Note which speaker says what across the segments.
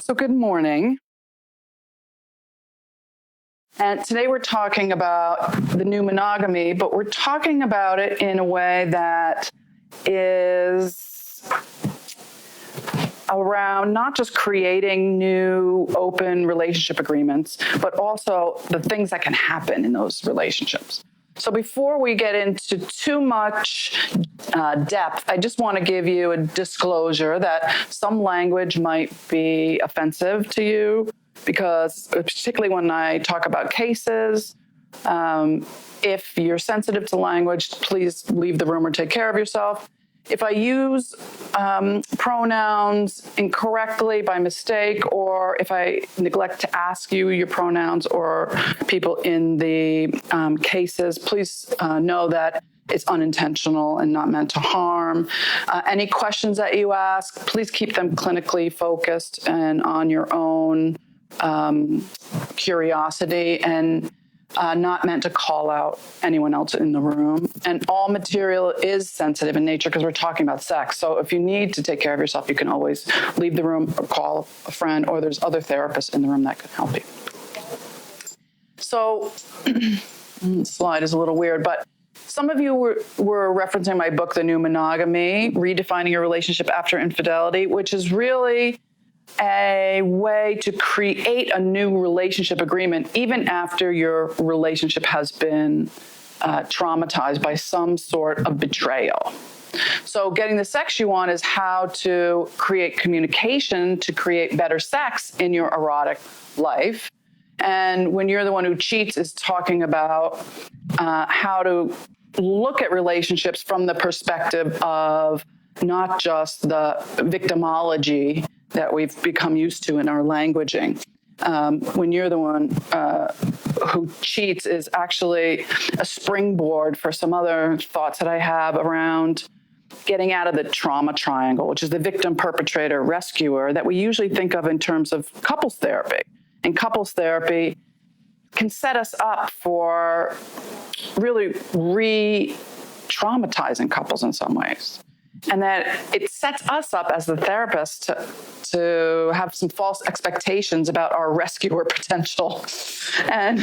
Speaker 1: So good morning. And today we're talking about the new monogamy, but we're talking about it in a way that is around not just creating new open relationship agreements, but also the things that can happen in those relationships. So before we get into too much depth, I just want to give you a disclosure that some language might be offensive to you, because particularly when I talk about cases, if you're sensitive to language, please leave the room or take care of yourself. If I use pronouns incorrectly by mistake, or if I neglect to ask you your pronouns or people in the cases, please know that it's unintentional and not meant to harm. Any questions that you ask, please keep them clinically focused and on your own curiosity, and not meant to call out anyone else in the room. And all material is sensitive in nature because we're talking about sex. So if you need to take care of yourself, you can always leave the room or call a friend, or there's other therapists in the room that can help you. So the slide is a little weird, but some of you were referencing my book, The New Monogamy, Redefining Your Relationship After Infidelity, which is really a way to create a new relationship agreement even after your relationship has been traumatized by some sort of betrayal. So getting the sex you want is how to create communication to create better sex in your erotic life. And when you're the one who cheats, is talking about how to look at relationships from the perspective of not just the victimology that we've become used to in our languaging. When you're the one who cheats is actually a springboard for some other thoughts that I have around getting out of the trauma triangle, which is the victim, perpetrator, rescuer, that we usually think of in terms of couples therapy. And couples therapy can set us up for really re-traumatizing couples in some ways. And that it sets us up as the therapist to have some false expectations about our rescuer potential. And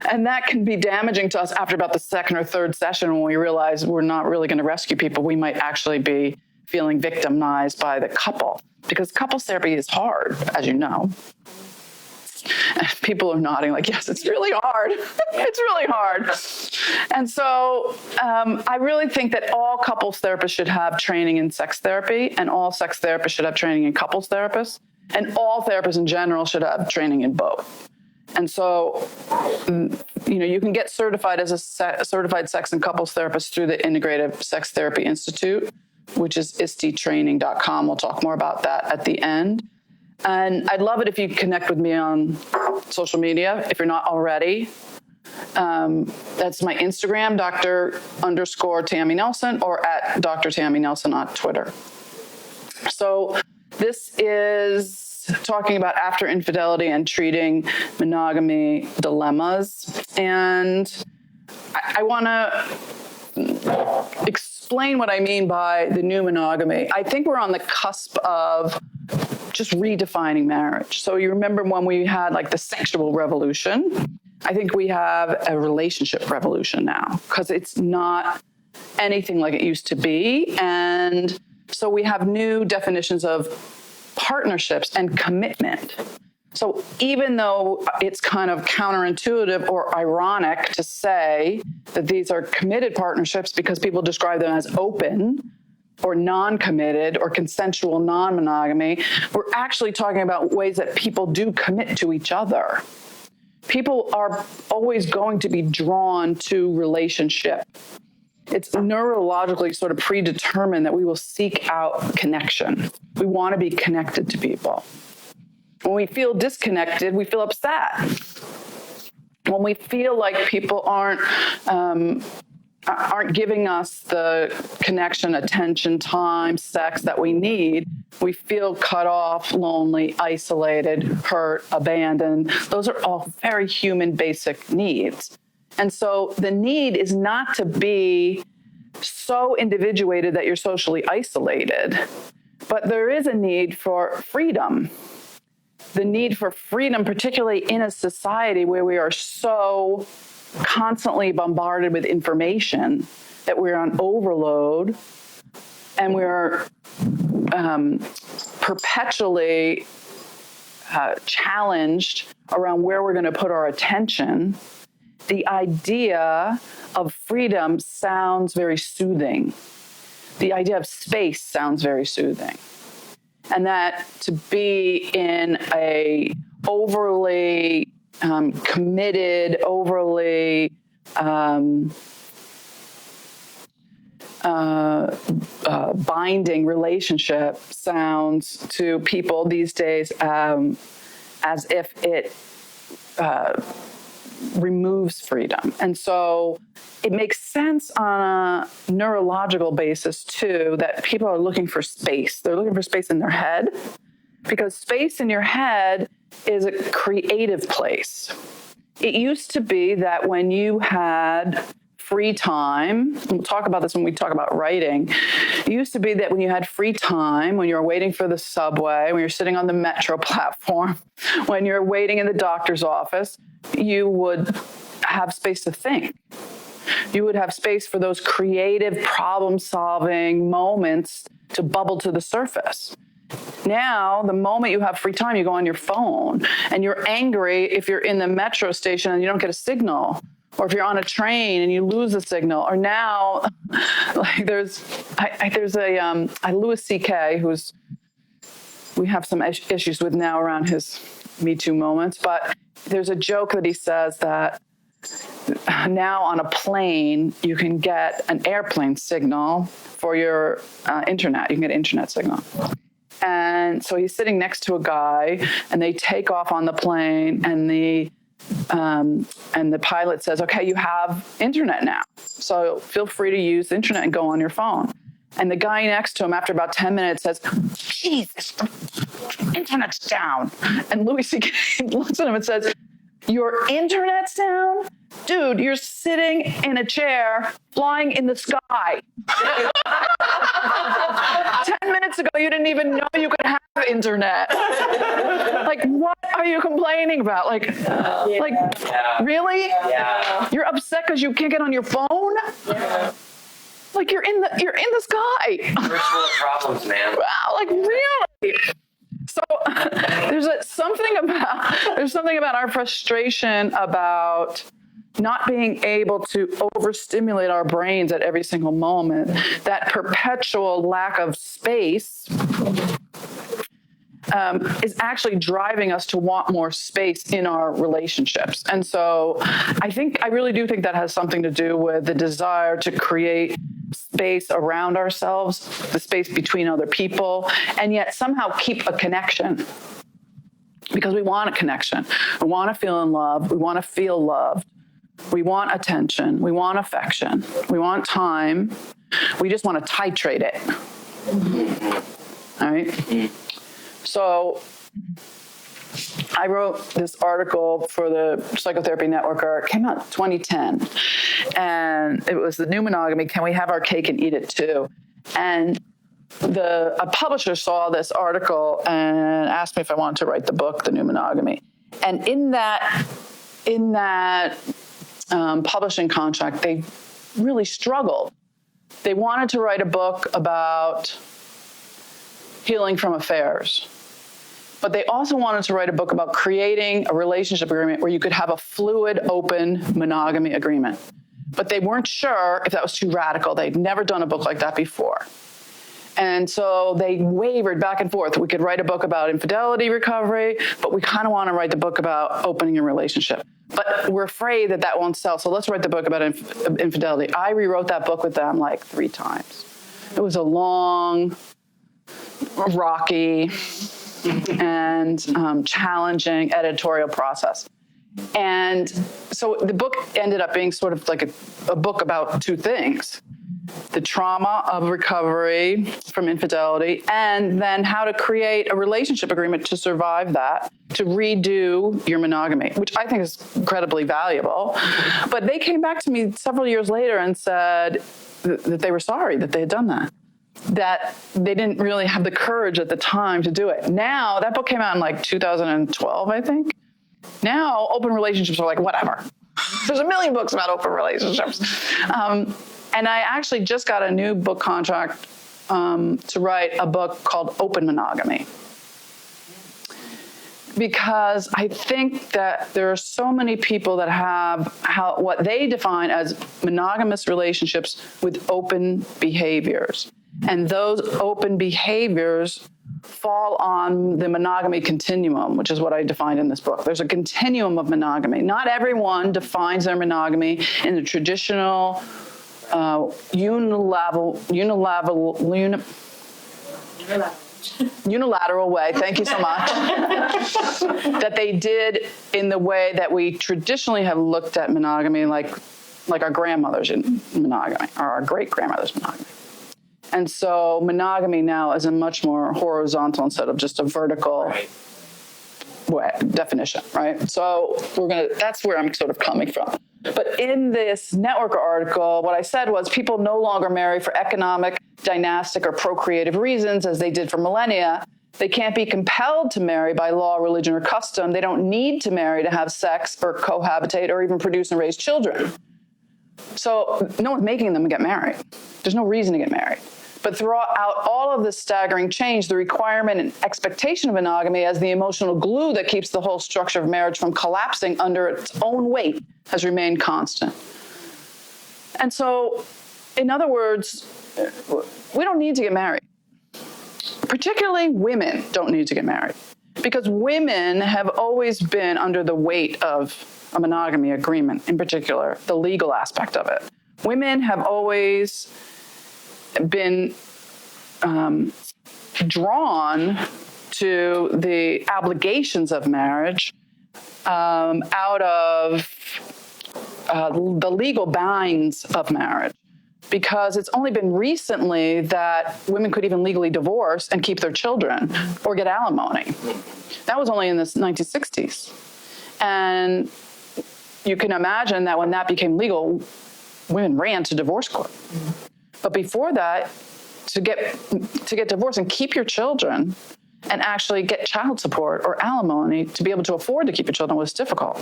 Speaker 1: that can be damaging to us after about the second or third session, when we realize we're not really going to rescue people. We might actually be feeling victimized by the couple, because couples therapy is hard, as you know. And people are nodding like, yes, it's really hard. It's really hard. And so I really think that all couples therapists should have training in sex therapy, and all sex therapists should have training in couples therapists, and all therapists in general should have training in both. And so, you can get certified as a certified sex and couples therapist through the Integrative Sex Therapy Institute, which is isttraining.com. We'll talk more about that at the end. And I'd love it if you connect with me on social media, if you're not already. That's my Instagram, Dr._Tammy Nelson, or at Dr. Tammy Nelson on Twitter. So this is talking about after infidelity and treating monogamy dilemmas. And I want to explain what I mean by the new monogamy. I think we're on the cusp of just redefining marriage. So you remember when we had like the sexual revolution? I think we have a relationship revolution now, because it's not anything like it used to be. And so we have new definitions of partnerships and commitment. So even though it's kind of counterintuitive or ironic to say that these are committed partnerships because people describe them as open or non-committed or consensual non-monogamy, we're actually talking about ways that people do commit to each other. People are always going to be drawn to relationship. It's neurologically sort of predetermined that we will seek out connection. We want to be connected to people. When we feel disconnected, we feel upset. When we feel like people aren't giving us the connection, attention, time, sex that we need, we feel cut off, lonely, isolated, hurt, abandoned. Those are all very human basic needs. And so the need is not to be so individuated that you're socially isolated, but there is a need for freedom. the need for freedom, particularly in a society where we are so constantly bombarded with information that we're on overload, and we're perpetually challenged around where we're going to put our attention. The idea of freedom sounds very soothing. The idea of space sounds very soothing. And that to be in a overly committed, overly binding relationship sounds to people these days as if it removes freedom. And so it makes sense on a neurological basis too that people are looking for space. They're looking for space in their head, because space in your head is a creative place. It used to be that when you had free time, and we'll talk about this when we talk about writing, it used to be that when you had free time, when you were waiting for the subway, when you're sitting on the metro platform, when you're waiting in the doctor's office, you would have space to think. You would have space for those creative problem-solving moments to bubble to the surface. Now, the moment you have free time, you go on your phone, and you're angry if you're in the metro station and you don't get a signal, or if you're on a train and you lose a signal. Or now, like there's a Louis C.K. we have some issues with now around his Me Too moments, but there's a joke that he says that now on a plane, you can get an airplane signal for your internet. You can get an internet signal. And so he's sitting next to a guy, and they take off on the plane, and the pilot says, okay, you have internet now, so feel free to use the internet and go on your phone. And the guy next to him, after about 10 minutes, says, Jesus, the internet's down. And Louis C.K. looks at him and says, your internet's down? Dude, you're sitting in a chair flying in the sky. 10 minutes ago, you didn't even know you could have internet. Like, what are you complaining about? Really? Yeah. You're upset because you can't get on your phone? Yeah. Like, you're in the sky.
Speaker 2: Virtual problems, man.
Speaker 1: Wow, like, really? So there's something about our frustration about not being able to overstimulate our brains at every single moment, that perpetual lack of space is actually driving us to want more space in our relationships. And so I really do think that has something to do with the desire to create space around ourselves, the space between other people, and yet somehow keep a connection. Because we want a connection. We want to feel in love. We want to feel loved. We want attention. We want affection. We want time. We just want to titrate it. All right? So I wrote this article for the Psychotherapy Network. It came out in 2010. And it was the new monogamy. Can we have our cake and eat it too? And a publisher saw this article and asked me if I wanted to write the book, The New Monogamy. And in that publishing contract, they really struggled. They wanted to write a book about healing from affairs, but they also wanted to write a book about creating a relationship agreement where you could have a fluid, open monogamy agreement. But they weren't sure if that was too radical. They'd never done a book like that before. And so they wavered back and forth. We could write a book about infidelity recovery, but we kind of want to write the book about opening a relationship. But we're afraid that won't sell, so let's write the book about infidelity. I rewrote that book with them like 3 times. It was a long, rocky, and challenging editorial process. And so the book ended up being sort of like a book about 2 things: the trauma of recovery from infidelity, and then how to create a relationship agreement to survive that, to redo your monogamy, which I think is incredibly valuable. But they came back to me several years later and said that they were sorry that they had done that. that they didn't really have the courage at the time to do it. Now, that book came out in like 2012, I think. Now, open relationships are like, whatever. There's a million books about open relationships. And I actually just got a new book contract to write a book called Open Monogamy. Because I think that there are so many people that have what they define as monogamous relationships with open behaviors. And those open behaviors fall on the monogamy continuum, which is what I defined in this book. There's a continuum of monogamy. Not everyone defines their monogamy in the traditional unilateral way, thank you so much, that they did in the way that we traditionally have looked at monogamy, like our grandmothers in monogamy, or our great-grandmothers monogamy. And so monogamy now is a much more horizontal instead of just a vertical definition, right? So that's where I'm sort of coming from. But in this network article, what I said was people no longer marry for economic, dynastic, or procreative reasons as they did for millennia. They can't be compelled to marry by law, religion, or custom. They don't need to marry to have sex or cohabitate or even produce and raise children. So no one's making them get married. There's no reason to get married. But throughout all of this staggering change, the requirement and expectation of monogamy as the emotional glue that keeps the whole structure of marriage from collapsing under its own weight has remained constant. And so, in other words, we don't need to get married. Particularly women don't need to get married, because women have always been under the weight of a monogamy agreement, in particular, the legal aspect of it. Women have always been drawn to the obligations of marriage out of the legal binds of marriage, because it's only been recently that women could even legally divorce and keep their children or get alimony. That was only in the 1960s. And you can imagine that when that became legal, women ran to divorce court. But before that, to get divorced and keep your children and actually get child support or alimony to be able to afford to keep your children was difficult.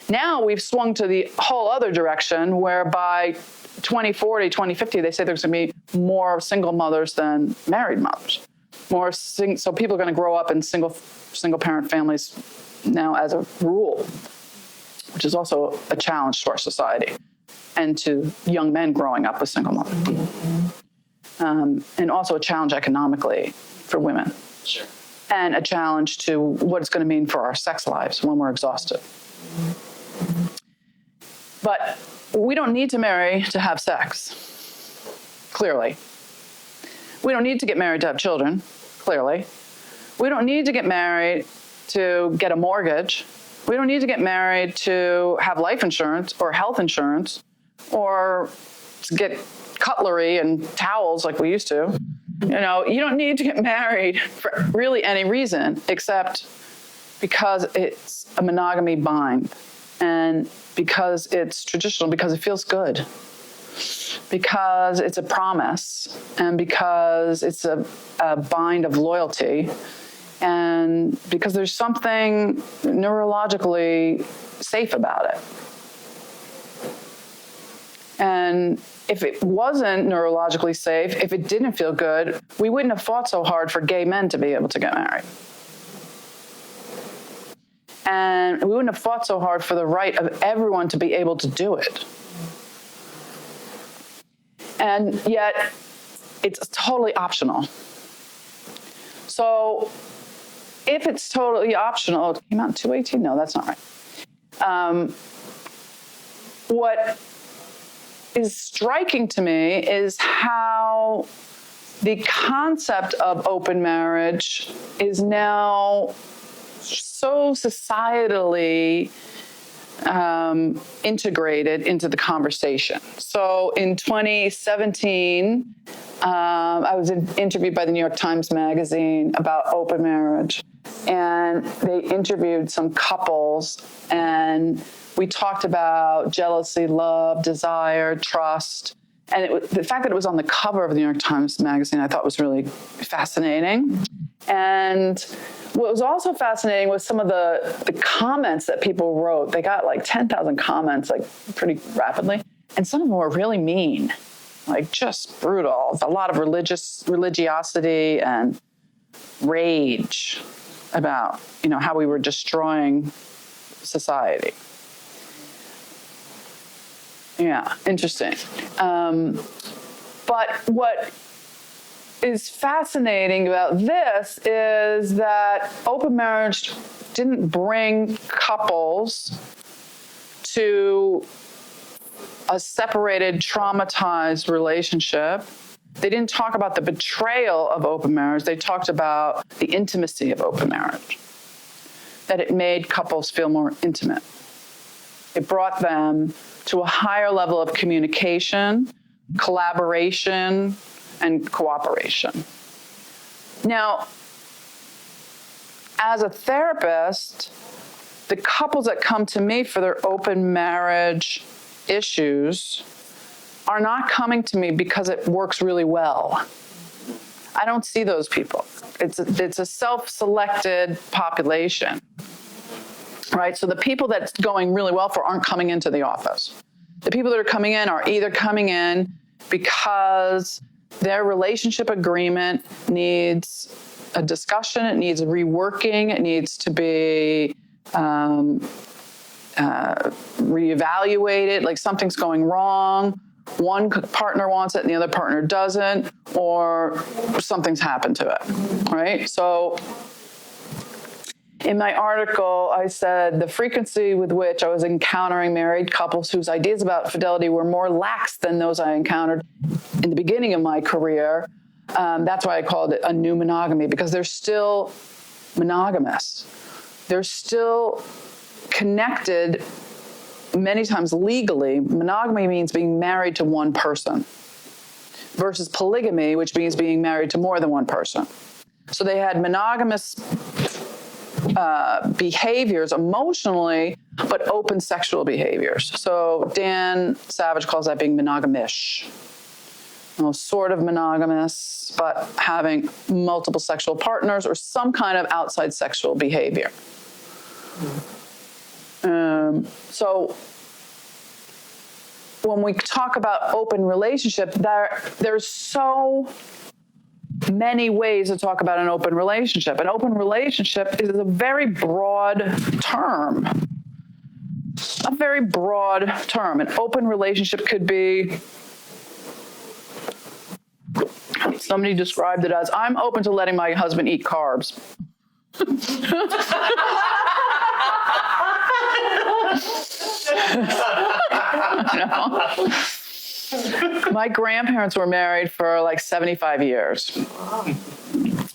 Speaker 1: Now we've swung to the whole other direction, where by 2040, 2050, they say there's going to be more single mothers than married mothers. So people are going to grow up in single parent families now as a rule, which is also a challenge to our society and to young men growing up with single mothers. And also a challenge economically for women.
Speaker 2: Sure.
Speaker 1: And a challenge to what it's going to mean for our sex lives when we're exhausted. But we don't need to marry to have sex, clearly. We don't need to get married to have children, clearly. We don't need to get married to get a mortgage. We don't need to get married to have life insurance or health insurance or to get cutlery and towels like we used to. You don't need to get married for really any reason except because it's a monogamy bind, and because it's traditional, because it feels good, because it's a promise, and because it's a bind of loyalty, and because there's something neurologically safe about it. And if it wasn't neurologically safe, if it didn't feel good, we wouldn't have fought so hard for gay men to be able to get married. And we wouldn't have fought so hard for the right of everyone to be able to do it. And yet, it's totally optional. So, if it's totally optional, it came out in 2018? No, that's not right. What is striking to me is how the concept of open marriage is now so societally integrated into the conversation. So in 2017, I was interviewed by the New York Times Magazine about open marriage, and they interviewed some couples, and we talked about jealousy, love, desire, trust, And the fact that it was on the cover of the New York Times magazine, I thought was really fascinating. And what was also fascinating was some of the comments that people wrote. They got like 10,000 comments, like pretty rapidly. And some of them were really mean, like just brutal. A lot of religiosity and rage about, how we were destroying society. Yeah, interesting. But what is fascinating about this is that open marriage didn't bring couples to a separated, traumatized relationship. They didn't talk about the betrayal of open marriage. They talked about the intimacy of open marriage, that it made couples feel more intimate. It brought them to a higher level of communication, collaboration, and cooperation. Now, as a therapist, the couples that come to me for their open marriage issues are not coming to me because it works really well. I don't see those people. It's a self-selected population, right? So the people that's going really well for aren't coming into the office. The people that are coming in are either coming in because their relationship agreement needs a discussion, it needs a reworking, it needs to be reevaluated, like something's going wrong. One partner wants it and the other partner doesn't, or something's happened to it, right? So in my article, I said the frequency with which I was encountering married couples whose ideas about fidelity were more lax than those I encountered in the beginning of my career. That's why I called it a new monogamy, because they're still monogamous. They're still connected many times legally. Monogamy means being married to one person versus polygamy, which means being married to more than one person. So they had monogamous behaviors emotionally, but open sexual behaviors. So Dan Savage calls that being monogamish. Sort of monogamous, but having multiple sexual partners or some kind of outside sexual behavior. So when we talk about open relationship, there's so many ways to talk about an open relationship. An open relationship is a very broad term. A very broad term. An open relationship could be, somebody described it as, I'm open to letting my husband eat carbs. My grandparents were married for like 75 years.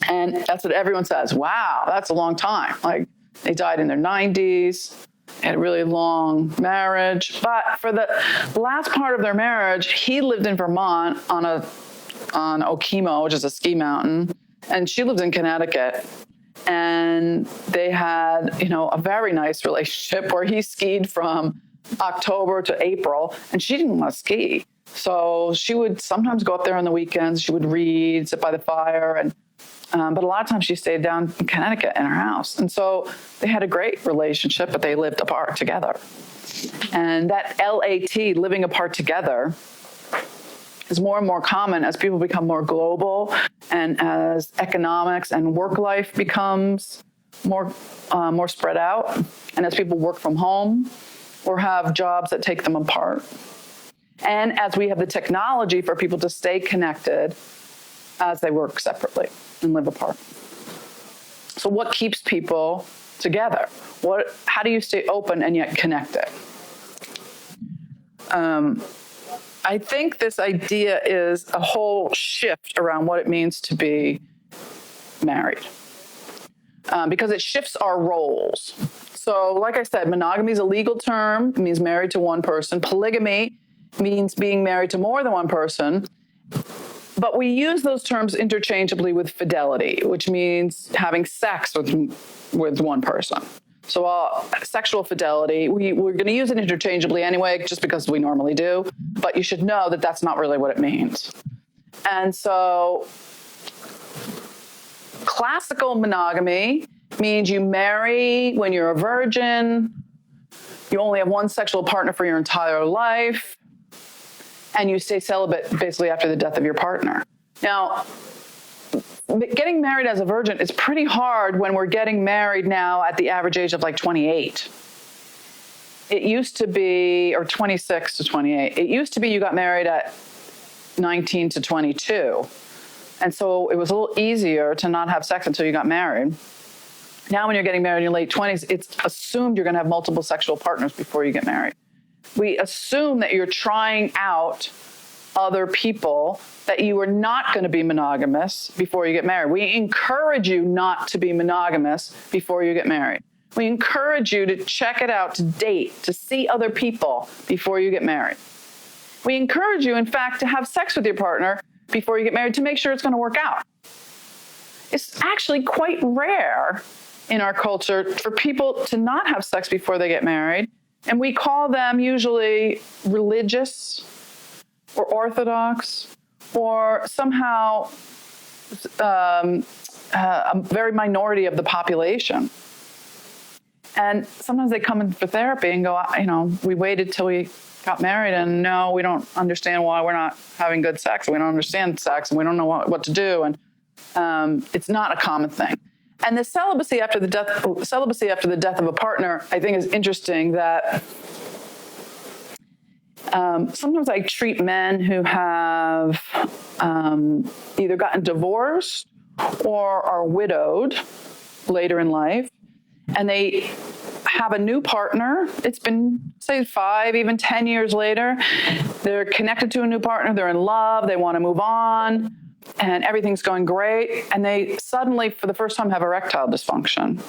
Speaker 1: And that's what everyone says. Wow, that's a long time. Like, they died in their 90s, had a really long marriage. But for the last part of their marriage, he lived in Vermont on Okemo, which is a ski mountain, and she lived in Connecticut. And they had, a very nice relationship where he skied from October to April, and she didn't want to ski. So she would sometimes go up there on the weekends. She would read, sit by the fire, but a lot of times she stayed down in Connecticut in her house. And so they had a great relationship, but they lived apart together. And that LAT, living apart together, is more and more common as people become more global and as economics and work life becomes more spread out, and as people work from home or have jobs that take them apart. And as we have the technology for people to stay connected as they work separately and live apart. So what keeps people together? How do you stay open and yet connected? I think this idea is a whole shift around what it means to be married, because it shifts our roles. So like I said, monogamy is a legal term. It means married to one person. Polygamy means being married to more than one person. But we use those terms interchangeably with fidelity, which means having sex with one person. So sexual fidelity, we're going to use it interchangeably anyway, just because we normally do, but you should know that that's not really what it means. And so classical monogamy means you marry when you're a virgin, you only have one sexual partner for your entire life, and you stay celibate basically after the death of your partner. Now, getting married as a virgin is pretty hard when we're getting married now at the average age of like 28. It used to be, or 26 to 28. It used to be you got married at 19 to 22. And so it was a little easier to not have sex until you got married. Now when you're getting married in your late 20s, it's assumed you're going to have multiple sexual partners before you get married. We assume that you're trying out other people, that you are not going to be monogamous before you get married. We encourage you not to be monogamous before you get married. We encourage you to check it out, to date, to see other people before you get married. We encourage you, in fact, to have sex with your partner before you get married to make sure it's going to work out. It's actually quite rare in our culture for people to not have sex before they get married. And we call them usually religious or orthodox or somehow a very minority of the population. And sometimes they come in for therapy and go, we waited till we got married and no, we don't understand why we're not having good sex. We don't understand sex and we don't know what to do. And it's not a common thing. And the celibacy after the death of a partner, I think is interesting that sometimes I treat men who have either gotten divorced or are widowed later in life, and they have a new partner. It's been, say, 5, even 10 years later. They're connected to a new partner. They're in love. They want to move on. And everything's going great. And they suddenly, for the first time, have erectile dysfunction.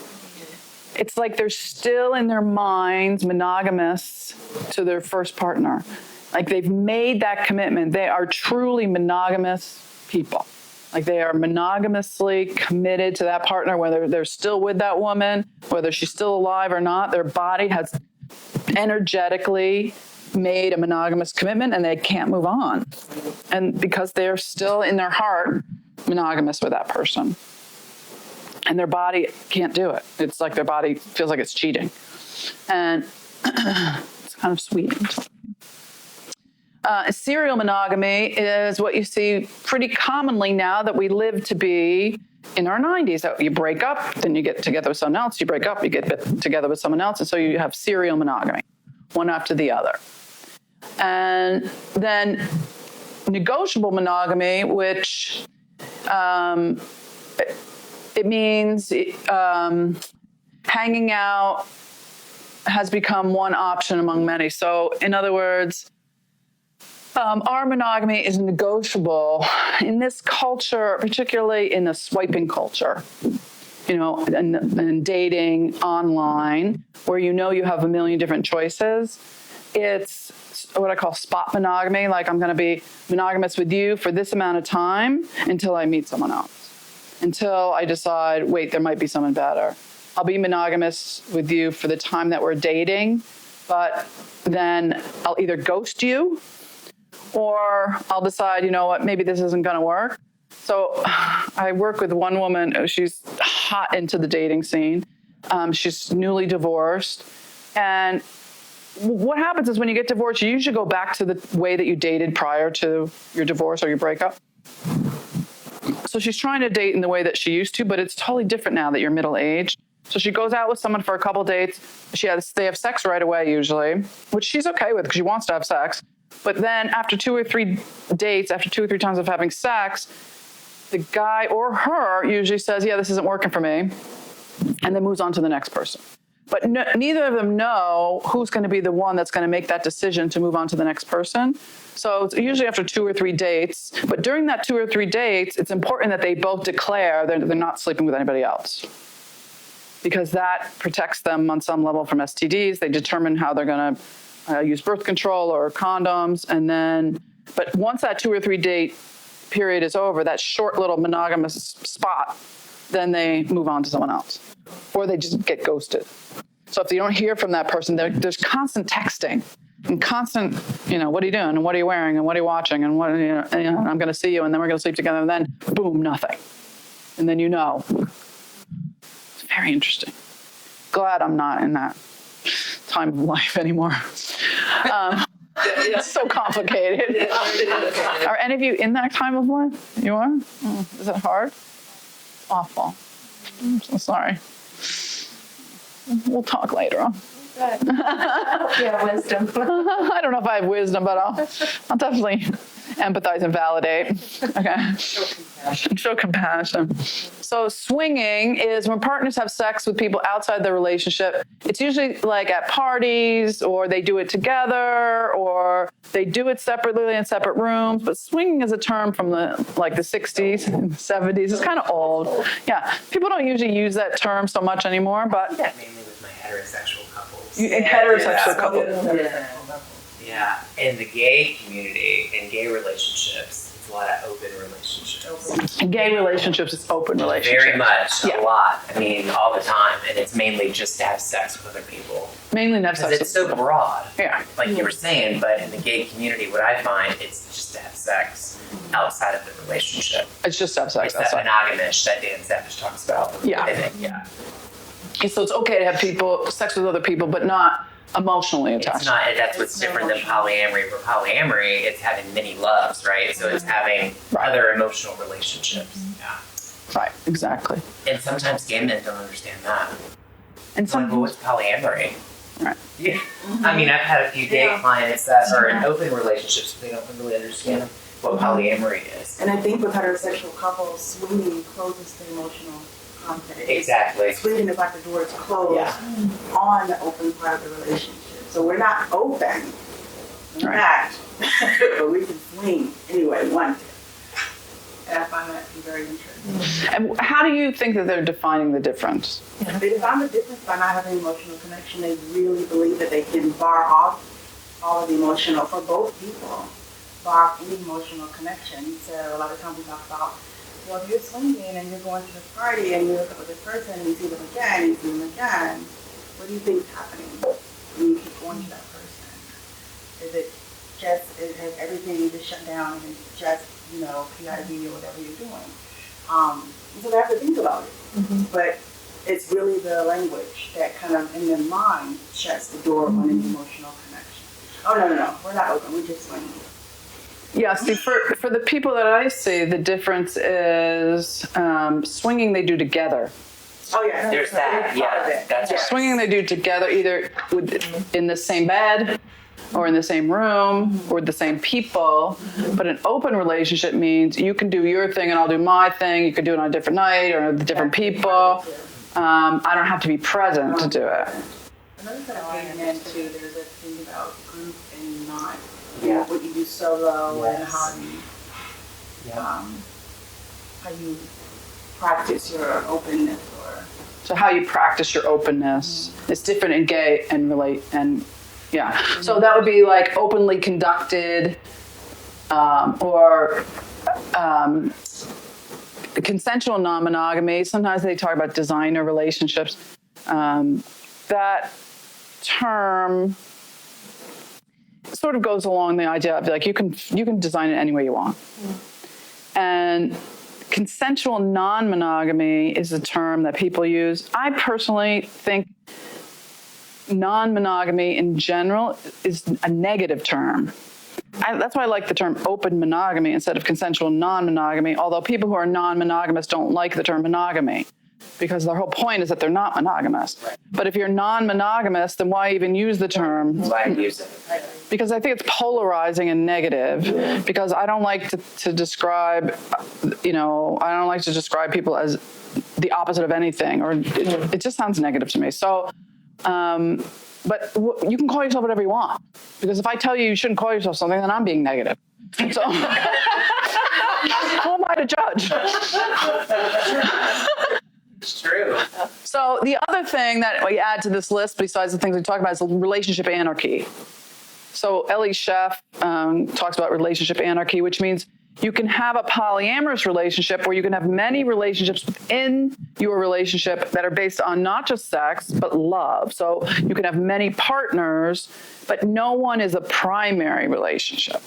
Speaker 1: It's like they're still in their minds monogamous to their first partner. Like they've made that commitment. They are truly monogamous people. Like they are monogamously committed to that partner, whether they're still with that woman, whether she's still alive or not. Their body has energetically made a monogamous commitment and they can't move on. And because they're still in their heart monogamous with that person. And their body can't do it. It's like their body feels like it's cheating. And it's kind of sweet. Serial monogamy is what you see pretty commonly now that we live to be in our 90s. So you break up, then you get together with someone else. You break up, you get together with someone else. And so you have serial monogamy, one after the other. And then negotiable monogamy, which it means hanging out has become one option among many. So in other words, our monogamy is negotiable in this culture, particularly in the swiping culture, and dating online, where you have a million different choices. It's what I call spot monogamy. Like I'm going to be monogamous with you for this amount of time until I meet someone else. Until I decide, wait, there might be someone better. I'll be monogamous with you for the time that we're dating, but then I'll either ghost you or I'll decide, you know what, maybe this isn't going to work. So I work with one woman, she's hot into the dating scene. She's newly divorced. And what happens is when you get divorced, you usually go back to the way that you dated prior to your divorce or your breakup. So she's trying to date in the way that she used to, but it's totally different now that you're middle-aged. So she goes out with someone for a couple dates. They have sex right away usually, which she's okay with because she wants to have sex. But then after 2 or 3 dates, after 2 or 3 times of having sex, the guy or her usually says, yeah, this isn't working for me, and then moves on to the next person. But neither of them know who's going to be the one that's going to make that decision to move on to the next person. So it's usually after 2 or 3 dates. But during that 2 or 3 dates, it's important that they both declare they're not sleeping with anybody else, because that protects them on some level from STDs. They determine how they're going to use birth control or condoms. But once that 2 or 3 date period is over, that short little monogamous spot, then they move on to someone else. or they just get ghosted. So if you don't hear from that person, there's constant texting and constant, what are you doing and what are you wearing and what are you watching and what, and I'm going to see you and then we're going to sleep together and then boom, nothing. And then It's very interesting. Glad I'm not in that time of life anymore. It's so complicated. Are any of you in that time of life? You are? Is it hard? It's awful. I'm so sorry. We'll talk later on.
Speaker 3: Yeah, wisdom.
Speaker 1: I don't know if I have wisdom, but I'll definitely empathize and validate. Okay. Show compassion. So swinging is when partners have sex with people outside their relationship. It's usually like at parties, or they do it together, or they do it separately in separate rooms. But swinging is a term from the 60s and 70s. It's kind of old. Yeah. People don't usually use that term so much anymore, but
Speaker 2: mainly with my heterosexual couples.
Speaker 1: Heterosexual couples.
Speaker 2: Yeah, in the gay community, in gay relationships, it's a lot of open relationships.
Speaker 1: In gay relationships, it's open relationships.
Speaker 2: Very much, a lot. I mean, all the time, and it's mainly just to have sex with other people.
Speaker 1: Mainly to have sex.
Speaker 2: It's so broad.
Speaker 1: Yeah.
Speaker 2: Like you were saying, but in the gay community, what I find it's just to have sex outside of the relationship.
Speaker 1: It's just to have sex
Speaker 2: outside. It's that monogamish that Dan Savage talks about.
Speaker 1: Yeah.
Speaker 2: Yeah.
Speaker 1: So it's okay to have sex with other people, but not emotionally attached.
Speaker 2: It's not. That's what's different than polyamory. For polyamory, it's having many loves, right? So it's having other emotional relationships. Yeah.
Speaker 1: Right. Exactly.
Speaker 2: And sometimes gay men don't understand that.
Speaker 1: And some
Speaker 2: what's polyamory?
Speaker 1: Right.
Speaker 2: Yeah. I mean, I've had a few gay clients that are in open relationships, but they don't really understand what polyamory is.
Speaker 4: And I think with heterosexual couples, swinging closes the emotional contact.
Speaker 2: Exactly.
Speaker 4: Swinging is like the door is closed on the open part of the relationship. So we're not open. We're not. But we can swing anyway we want to. And I find that to be very interesting.
Speaker 1: And how do you think that they're defining the difference?
Speaker 4: They define the difference by not having emotional connection. They really believe that they can bar off all of the emotional, for both people, bar off any emotional connection. So a lot of times we talk about, well, if you're swinging and you're going to this party and you're with this person and you see them again and you see them again, what do you think is happening when you keep going to that person? Is it just, has everything just shut down and it's just, PIV or whatever you're doing? So they have to think about it. Mm-hmm. But it's really the language that kind of, in their mind, shuts the door on an emotional connection. Oh, no, we're not open, we're just swinging.
Speaker 1: Yeah, see, for the people that I see, the difference is swinging they do together.
Speaker 4: Oh, yeah.
Speaker 2: There's that. Yeah, that's right.
Speaker 1: Swinging they do together, either in the same bed or in the same room or with the same people. But an open relationship means you can do your thing and I'll do my thing. You can do it on a different night or with different people. I don't have to be present to do it.
Speaker 4: Another thing I came into, there's a thing about group and not. Yeah. What you do solo and how you practice your openness, or
Speaker 1: so how you practice your openness is different in gay and relate and so that would be like openly conducted or consensual non-monogamy. Sometimes they talk about designer relationships. That term sort of goes along the idea of like you can design it any way you want. And consensual non-monogamy is a term that people use. I personally think non-monogamy in general is a negative term. That's why I like the term open monogamy instead of consensual non-monogamy, although people who are non-monogamous don't like the term monogamy because their whole point is that they're not monogamous. Right. But if you're non-monogamous, then why even use the term?
Speaker 2: Why use it?
Speaker 1: Because I think it's polarizing and negative, because I don't like to describe, I don't like to describe people as the opposite of anything, or it just sounds negative to me. So, but you can call yourself whatever you want, because if I tell you shouldn't call yourself something, then I'm being negative. So who am I to judge?
Speaker 2: It's true.
Speaker 1: So the other thing that we add to this list, besides the things we talk about, is relationship anarchy. So Ellie Sheff talks about relationship anarchy, which means You can have a polyamorous relationship where you can have many relationships within your relationship that are based on not just sex, but love. So you can have many partners, but no one is a primary relationship.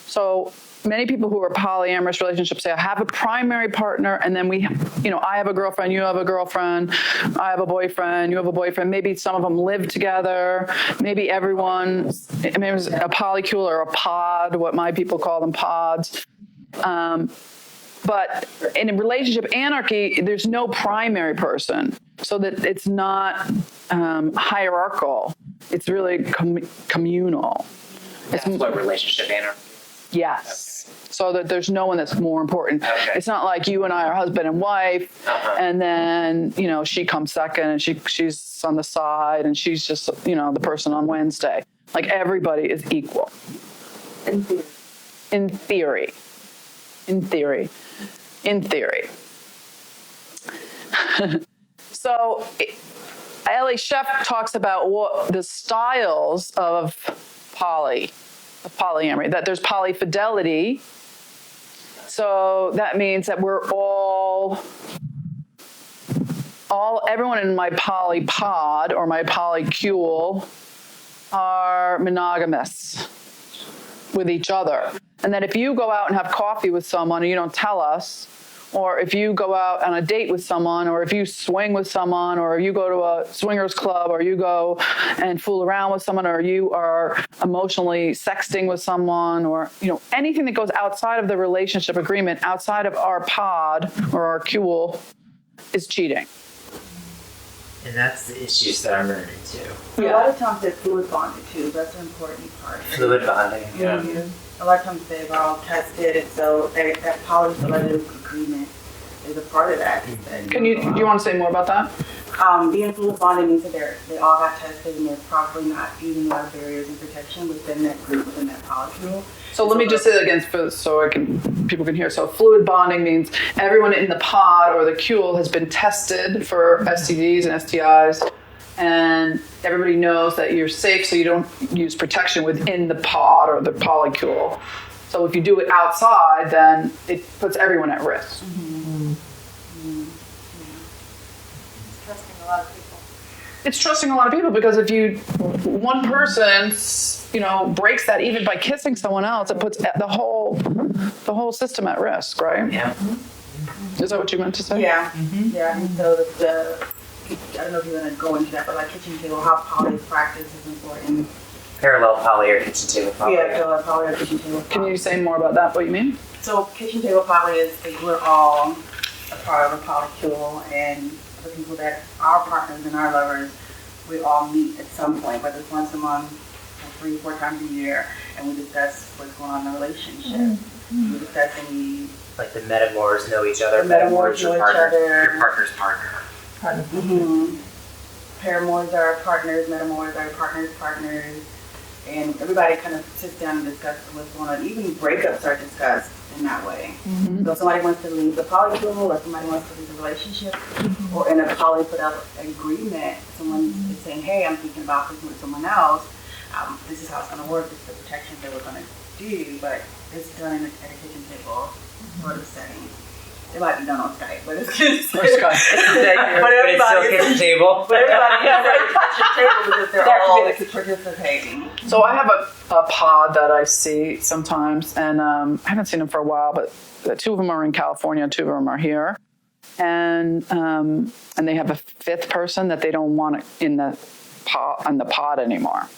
Speaker 1: So many people who are polyamorous relationships say, I have a primary partner, and then I have a girlfriend, you have a girlfriend, I have a boyfriend, you have a boyfriend. Maybe some of them live together. Maybe everyone's, maybe it's a polycule or a pod, what my people call them, pods. But in a relationship anarchy, there's no primary person, so that it's not hierarchical. It's really communal.
Speaker 2: That's what relationship anarchy.
Speaker 1: Yes. Okay. So that there's no one that's more important.
Speaker 2: Okay.
Speaker 1: It's not like you and I are husband and wife, and then, she comes second and she's on the side and she's just, the person on Wednesday. Like everybody is equal. In theory. So Ellie Sheff talks about what the styles of polyamory, that there's polyfidelity. So that means that we're everyone in my polypod or my polycule are monogamous with each other. And that if you go out and have coffee with someone and you don't tell us, or if you go out on a date with someone, or if you swing with someone, or you go to a swingers club, or you go and fool around with someone, or you are emotionally sexting with someone, or anything that goes outside of the relationship agreement, outside of our pod or our cule, is cheating.
Speaker 2: And that's the issues that I'm running into.
Speaker 4: Yeah. A lot of times they're fluid bonded too. That's an important part.
Speaker 2: Fluid bonding, yeah.
Speaker 4: Mm-hmm. A lot of times they've all tested, and so that polyfidelity agreement is a part of that.
Speaker 1: Do you want to say more about that?
Speaker 4: Being fluid bonded means that they all got tested, and there's probably not even a lot of barriers and protection within that group, within that polycule.
Speaker 1: So let me just say that again so people can hear. So fluid bonding means everyone in the pod or the cule has been tested for STDs and STIs, and everybody knows that you're safe, so you don't use protection within the pod or the polycule. So if you do it outside, then it puts everyone at risk.
Speaker 3: Mm-hmm. Mm-hmm. Trusting a lot of people.
Speaker 1: It's trusting a lot of people, because if one person, breaks that even by kissing someone else, it puts the whole system at risk, right?
Speaker 2: Yeah.
Speaker 1: Is that what you meant to say?
Speaker 4: Yeah. Mm-hmm. Yeah. And so I don't know if you're going to go into that, but like kitchen table, how poly practice is important.
Speaker 2: Parallel poly or kitchen table poly.
Speaker 4: Yeah, parallel poly or kitchen table poly.
Speaker 1: Can you say more about that, what you mean?
Speaker 4: So kitchen table poly is we're all a part of a polycule, and the people that our partners and our lovers, we all meet at some point, whether it's once a month or 3-4 times a year, and we discuss what's going on in the relationship. Mm-hmm. We discuss any...
Speaker 2: Like the metamors know each other.
Speaker 4: Metamors know each other.
Speaker 2: Your partner's partner.
Speaker 4: Mm-hmm. Paramours are our partners, metamors are our partners, and everybody kind of sits down and discusses what's going on. Even breakups are discussed in that way. Mm-hmm. So if somebody wants to leave the polycule, or somebody wants to leave the relationship, or in a poly put up an agreement, someone is saying, hey, I'm thinking about this with someone else, this is how it's going to work, this is the protection that we're going to do, but it's done at a kitchen table sort of setting. It might be done on Skype, but it's just
Speaker 1: or Skype.
Speaker 2: But it's still kitchen table.
Speaker 4: But everybody has a kitchen table because they're all participating.
Speaker 1: So I have a pod that I see sometimes, and I haven't seen them for a while, but the 2 of them are in California, 2 of them are here, and they have a 5th person that they don't want in the pod anymore.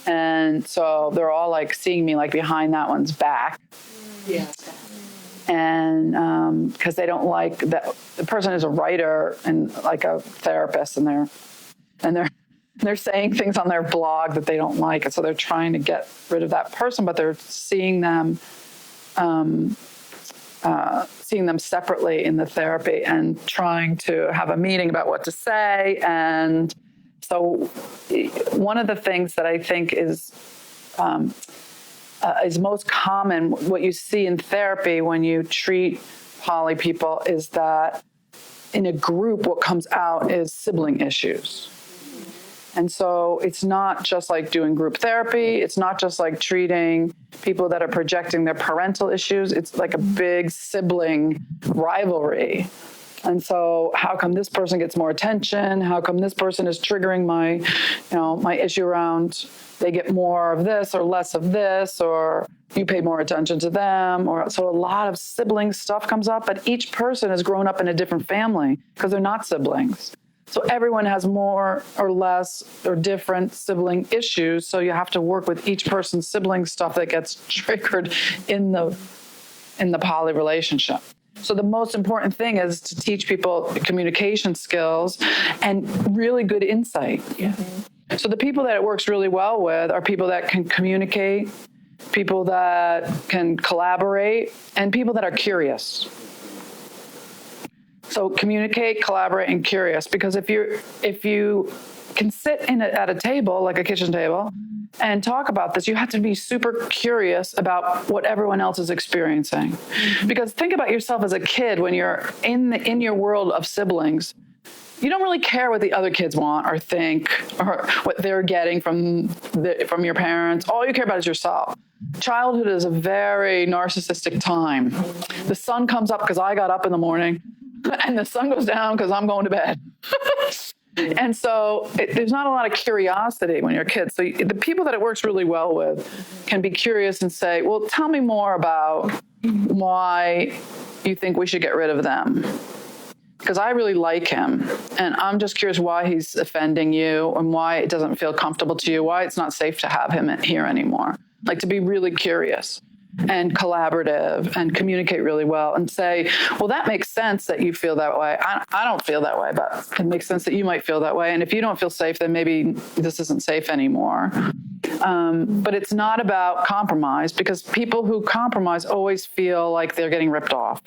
Speaker 1: And so they're all like seeing me like behind that one's back.
Speaker 4: Yeah.
Speaker 1: And because they don't like that the person is a writer and like a therapist, and they're saying things on their blog that they don't like, and so they're trying to get rid of that person, but they're seeing them separately in the therapy and trying to have a meeting about what to say. And so one of the things that I think is most common, what you see in therapy when you treat poly people, is that in a group what comes out is sibling issues. And so it's not just like doing group therapy. It's not just like treating people that are projecting their parental issues. It's like a big sibling rivalry. And so how come this person gets more attention? How come this person is triggering my issue around they get more of this or less of this, or you pay more attention to them? Or so a lot of sibling stuff comes up, but each person has grown up in a different family because they're not siblings. So everyone has more or less or different sibling issues. So you have to work with each person's sibling stuff that gets triggered in the poly relationship. So the most important thing is to teach people communication skills and really good insight. Yeah. So the people that it works really well with are people that can communicate, people that can collaborate, and people that are curious. So communicate, collaborate, and curious. Because if you can sit at a table, like a kitchen table, and talk about this, you have to be super curious about what everyone else is experiencing. Because think about yourself as a kid when you're in your world of siblings. You don't really care what the other kids want or think or what they're getting from your parents. All you care about is yourself. Childhood is a very narcissistic time. The sun comes up because I got up in the morning, and the sun goes down because I'm going to bed. And so there's not a lot of curiosity when you're a kid. So the people that it works really well with can be curious and say, well, tell me more about why you think we should get rid of them. Because I really like him, and I'm just curious why he's offending you and why it doesn't feel comfortable to you, why it's not safe to have him here anymore. Like, to be really curious and collaborative and communicate really well and say, well, that makes sense that you feel that way. I don't feel that way, but it makes sense that you might feel that way. And if you don't feel safe, then maybe this isn't safe anymore. But it's not about compromise, because people who compromise always feel like they're getting ripped off.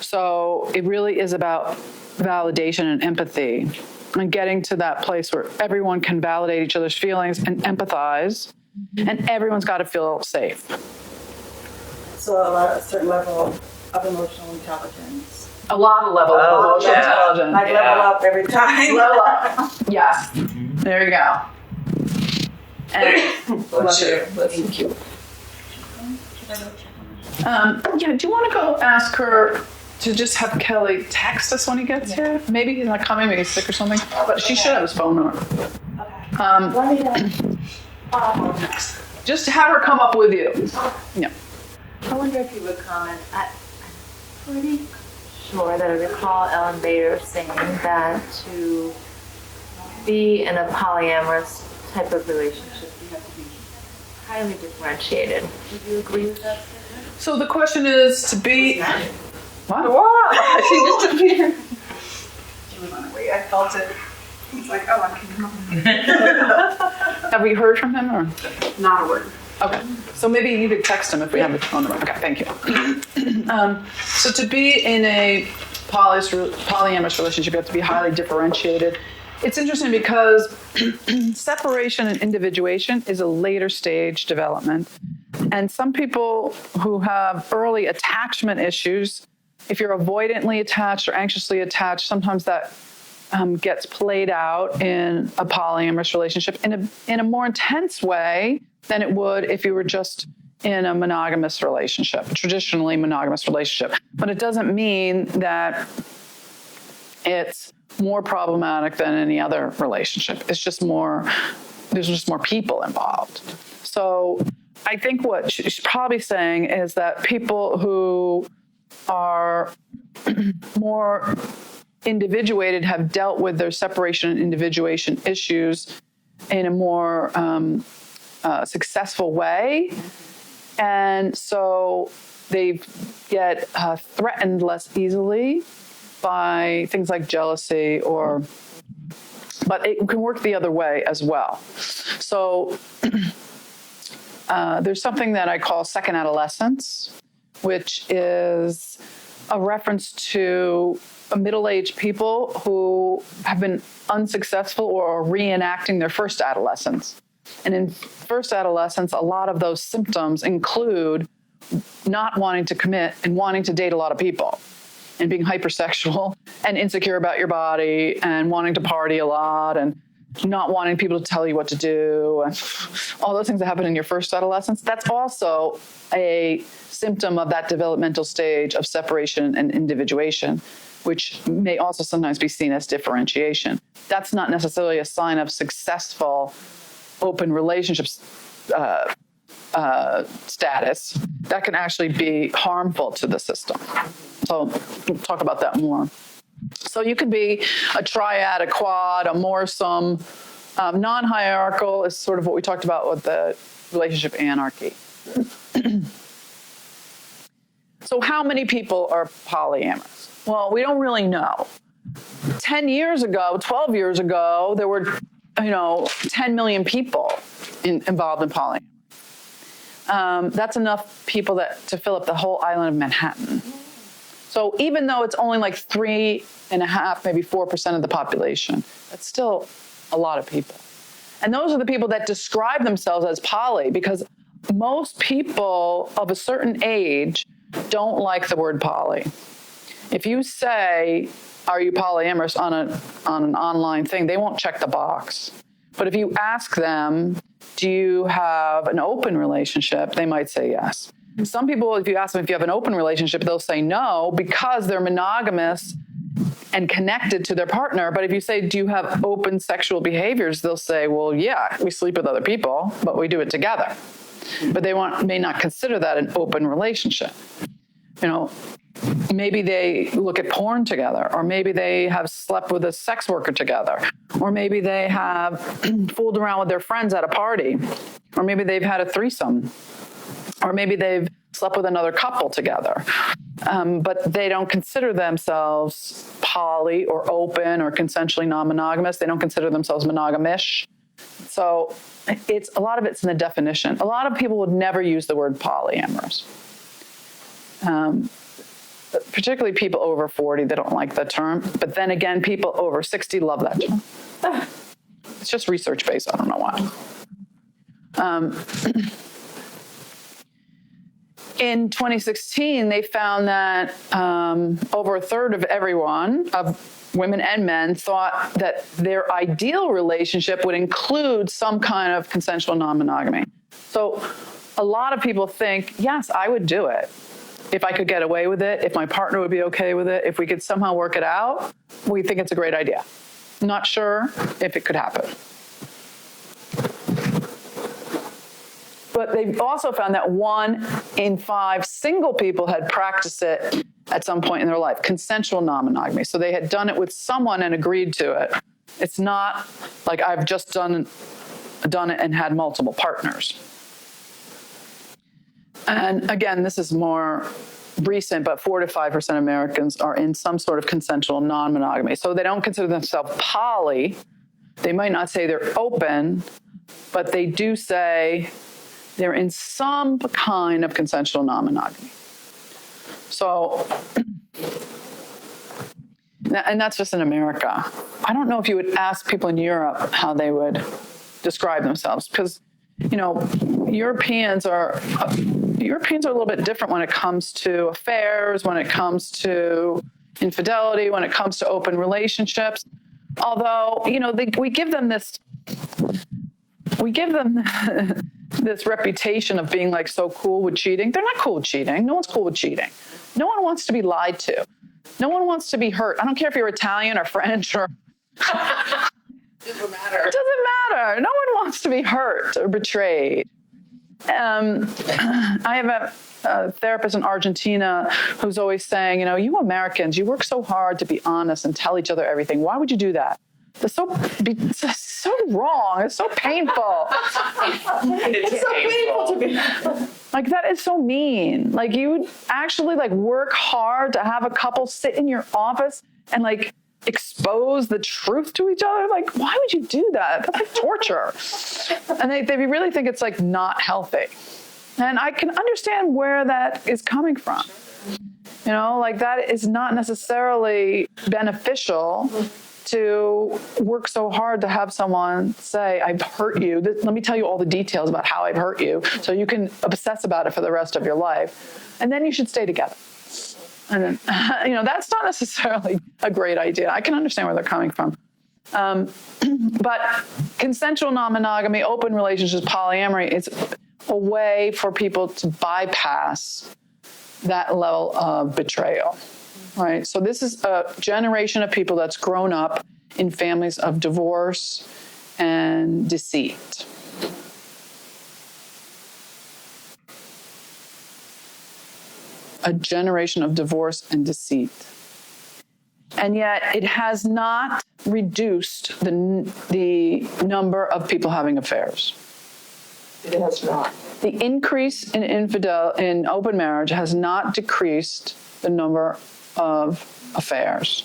Speaker 1: So it really is about validation and empathy, and getting to that place where everyone can validate each other's feelings and empathize, and everyone's got to feel safe.
Speaker 4: So a certain level of emotional intelligence.
Speaker 1: A lot of level of emotional intelligence.
Speaker 4: Like level up every time.
Speaker 1: Level up. Yes. There you go. And bless you. Thank you. Do you want to go ask her to just have Kelly text us when he gets here? Maybe he's not coming, maybe he's sick or something. But she should have his phone number. Just have her come up with you. Yeah.
Speaker 3: I wonder if you would comment. I'm pretty sure that I recall Ellen Bader saying that to be in a polyamorous type of relationship, you have to be highly differentiated. Would you agree with that?
Speaker 1: So the question is to be... What?
Speaker 4: Wow. She just appeared. She was on her way. I felt it. He's like, oh, I can come.
Speaker 1: Have we heard from him or?
Speaker 4: Not a word.
Speaker 1: Okay. So maybe you could text him if we have the phone number. Okay, thank you. So to be in a polyamorous relationship, you have to be highly differentiated. It's interesting because separation and individuation is a later stage development. And some people who have early attachment issues, if you're avoidantly attached or anxiously attached, sometimes that gets played out in a polyamorous relationship in a more intense way than it would if you were just in a monogamous relationship, traditionally monogamous relationship. But it doesn't mean that it's more problematic than any other relationship. It's just there's just more people involved. So I think what she's probably saying is that people who are more individuated have dealt with their separation and individuation issues in a more successful way. And so they get threatened less easily by things like jealousy but it can work the other way as well. So there's something that I call second adolescence, which is a reference to middle-aged people who have been unsuccessful or are reenacting their first adolescence. And in first adolescence, a lot of those symptoms include not wanting to commit and wanting to date a lot of people, and being hypersexual and insecure about your body and wanting to party a lot and not wanting people to tell you what to do, and all those things that happen in your first adolescence, that's also a symptom of that developmental stage of separation and individuation, which may also sometimes be seen as differentiation. That's not necessarily a sign of successful open relationships status. That can actually be harmful to the system. So we'll talk about that more. So you could be a triad, a quad, a moresome. Non-hierarchical is sort of what we talked about with the relationship anarchy. So how many people are polyamorous? Well, we don't really know. 10 years ago, 12 years ago, there were, 10 million people involved in polyamory. That's enough people to fill up the whole island of Manhattan. So even though it's only like 3.5%, maybe 4% of the population, that's still a lot of people. And those are the people that describe themselves as poly, because most people of a certain age don't like the word poly. If you say, are you polyamorous on an online thing, they won't check the box. But if you ask them, do you have an open relationship, they might say yes. Some people, if you ask them if you have an open relationship, they'll say no because they're monogamous and connected to their partner. But if you say, do you have open sexual behaviors, they'll say, well, yeah, we sleep with other people, but we do it together. But they may not consider that an open relationship. Maybe they look at porn together, or maybe they have slept with a sex worker together, or maybe they have fooled around with their friends at a party, or maybe they've had a threesome, or maybe they've slept with another couple together. But they don't consider themselves poly or open or consensually non-monogamous. They don't consider themselves monogamish. So a lot of it's in the definition. A lot of people would never use the word polyamorous. Particularly people over 40, they don't like the term. But then again, people over 60 love that term. It's just research-based. I don't know why. In 2016, they found that over a third of everyone, of women and men, thought that their ideal relationship would include some kind of consensual non-monogamy. So a lot of people think, yes, I would do it. If I could get away with it, if my partner would be okay with it, if we could somehow work it out, we think it's a great idea. Not sure if it could happen. But they've also found that 1 in 5 single people had practiced it at some point in their life, consensual non-monogamy. So they had done it with someone and agreed to it. It's not like I've just done it and had multiple partners. And again, this is more recent, but 4 to 5% of Americans are in some sort of consensual non-monogamy. So they don't consider themselves poly. They might not say they're open, but they do say they're in some kind of consensual non-monogamy. So, and that's just in America. I don't know if you would ask people in Europe how they would describe themselves, because, Europeans are a little bit different when it comes to affairs, when it comes to infidelity, when it comes to open relationships. Although, we give them this reputation of being like so cool with cheating. They're not cool with cheating. No one's cool with cheating. No one wants to be lied to. No one wants to be hurt. I don't care if you're Italian or French or...
Speaker 2: Doesn't matter.
Speaker 1: It doesn't matter. No one wants to be hurt or betrayed. I have a therapist in Argentina who's always saying, you Americans, you work so hard to be honest and tell each other everything. Why would you do that? It's so wrong. It's so painful.
Speaker 2: It's so painful
Speaker 1: to be like, that is so mean. Like, you would actually work hard to have a couple sit in your office and expose the truth to each other. Like, why would you do that? That's like torture. And they really think it's not healthy. And I can understand where that is coming from. That is not necessarily beneficial to work so hard to have someone say, I've hurt you. Let me tell you all the details about how I've hurt you so you can obsess about it for the rest of your life. And then you should stay together. And then, that's not necessarily a great idea. I can understand where they're coming from. But consensual non-monogamy, open relationships, polyamory, is a way for people to bypass that level of betrayal, right? So this is a generation of people that's grown up in families of divorce and deceit. A generation of divorce and deceit. And yet it has not reduced the number of people having affairs.
Speaker 5: It has not.
Speaker 1: The increase in open marriage has not decreased the number of affairs.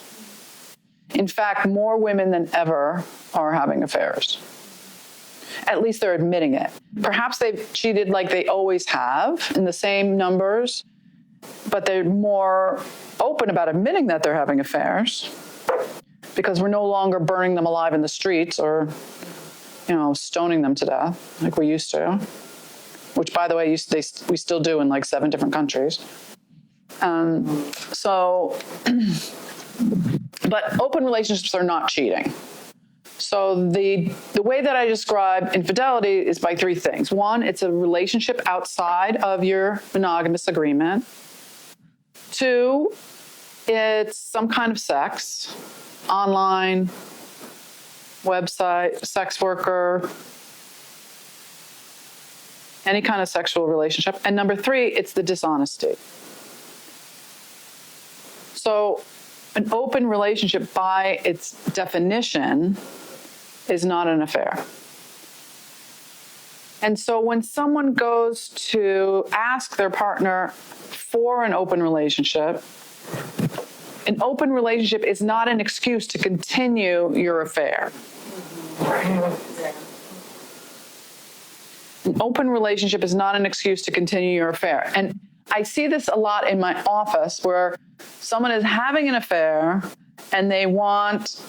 Speaker 1: In fact, more women than ever are having affairs. At least they're admitting it. Perhaps they've cheated like they always have in the same numbers, but they're more open about admitting that they're having affairs because we're no longer burning them alive in the streets or, stoning them to death like we used to, which, by the way, we still do in like 7 different countries. But open relationships are not cheating. So the way that I describe infidelity is by 3 things. 1, it's a relationship outside of your monogamous agreement. 2, it's some kind of sex, online, website, sex worker, any kind of sexual relationship. And number 3, it's the dishonesty. So an open relationship by its definition is not an affair. And so when someone goes to ask their partner for an open relationship is not an excuse to continue your affair. An open relationship is not an excuse to continue your affair. And I see this a lot in my office where someone is having an affair and they want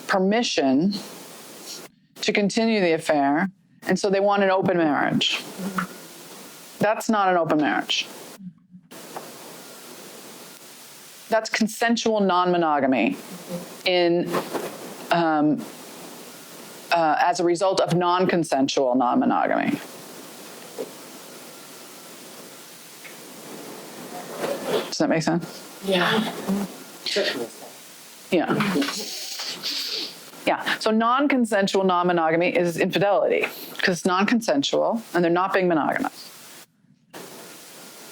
Speaker 1: permission to continue the affair. And so they want an open marriage. That's not an open marriage. That's consensual non-monogamy as a result of non-consensual non-monogamy. Does that make sense?
Speaker 5: Yeah.
Speaker 1: Yeah. Yeah. So non-consensual non-monogamy is infidelity because it's non-consensual and they're not being monogamous.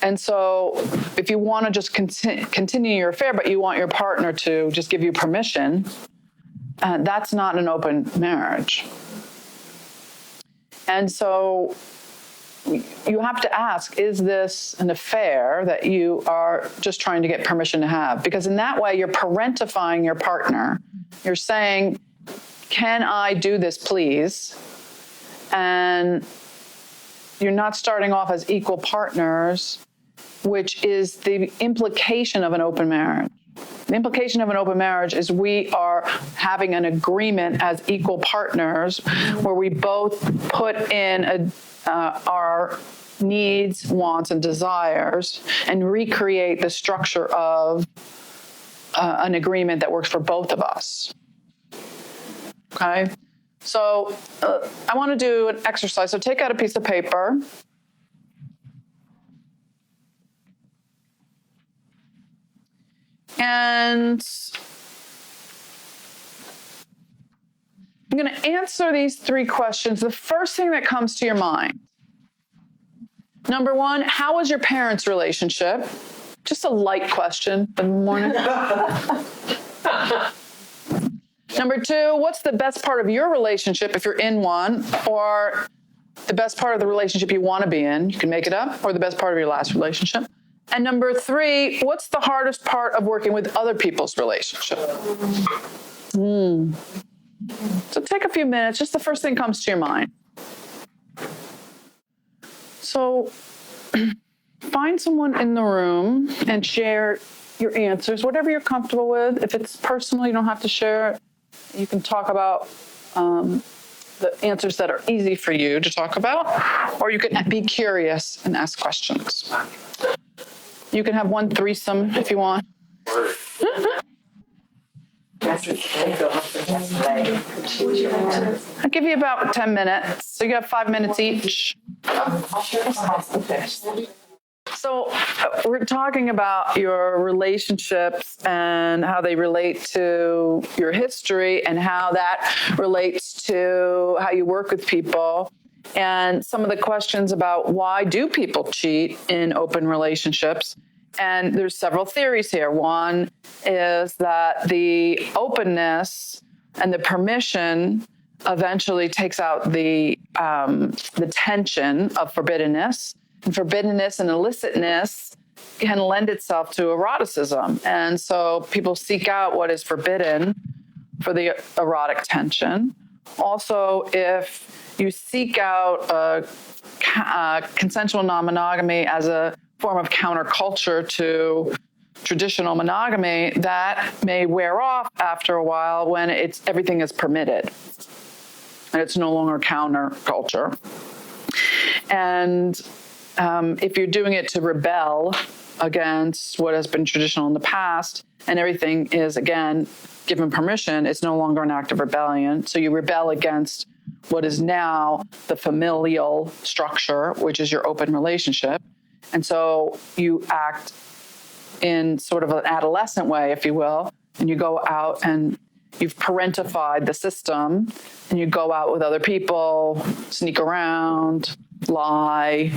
Speaker 1: And so if you want to just continue your affair, but you want your partner to just give you permission, that's not an open marriage. And so you have to ask, is this an affair that you are just trying to get permission to have? Because in that way, you're parentifying your partner. You're saying, can I do this, please? And you're not starting off as equal partners, which is the implication of an open marriage. The implication of an open marriage is we are having an agreement as equal partners where we both put in our needs, wants, and desires and recreate the structure of an agreement that works for both of us. Okay? So I want to do an exercise. So take out a piece of paper. And I'm going to answer these 3 questions. The first thing that comes to your mind. Number 1, how was your parents' relationship? Just a light question in the morning. Number 2, what's the best part of your relationship if you're in one, or the best part of the relationship you want to be in? You can make it up, or the best part of your last relationship. And number 3, what's the hardest part of working with other people's relationship? So take a few minutes, just the first thing comes to your mind. So find someone in the room and share your answers, whatever you're comfortable with. If it's personal, you don't have to share it. You can talk about the answers that are easy for you to talk about, or you can be curious and ask questions. You can have one threesome if you want. I'll give you about 10 minutes. So you have 5 minutes each. So we're talking about your relationships and how they relate to your history and how that relates to how you work with people. And some of the questions about why do people cheat in open relationships. And there's several theories here. One is that the openness and the permission eventually takes out the tension of forbiddenness. And forbiddenness and illicitness can lend itself to eroticism. And so people seek out what is forbidden for the erotic tension. Also, if you seek out consensual non-monogamy as a form of counterculture to traditional monogamy, that may wear off after a while when everything is permitted and it's no longer counterculture. And if you're doing it to rebel against what has been traditional in the past and everything is, again, given permission, it's no longer an act of rebellion. So you rebel against what is now the familial structure, which is your open relationship. And so you act in sort of an adolescent way, if you will, and you go out and you've parentified the system and you go out with other people, sneak around, lie.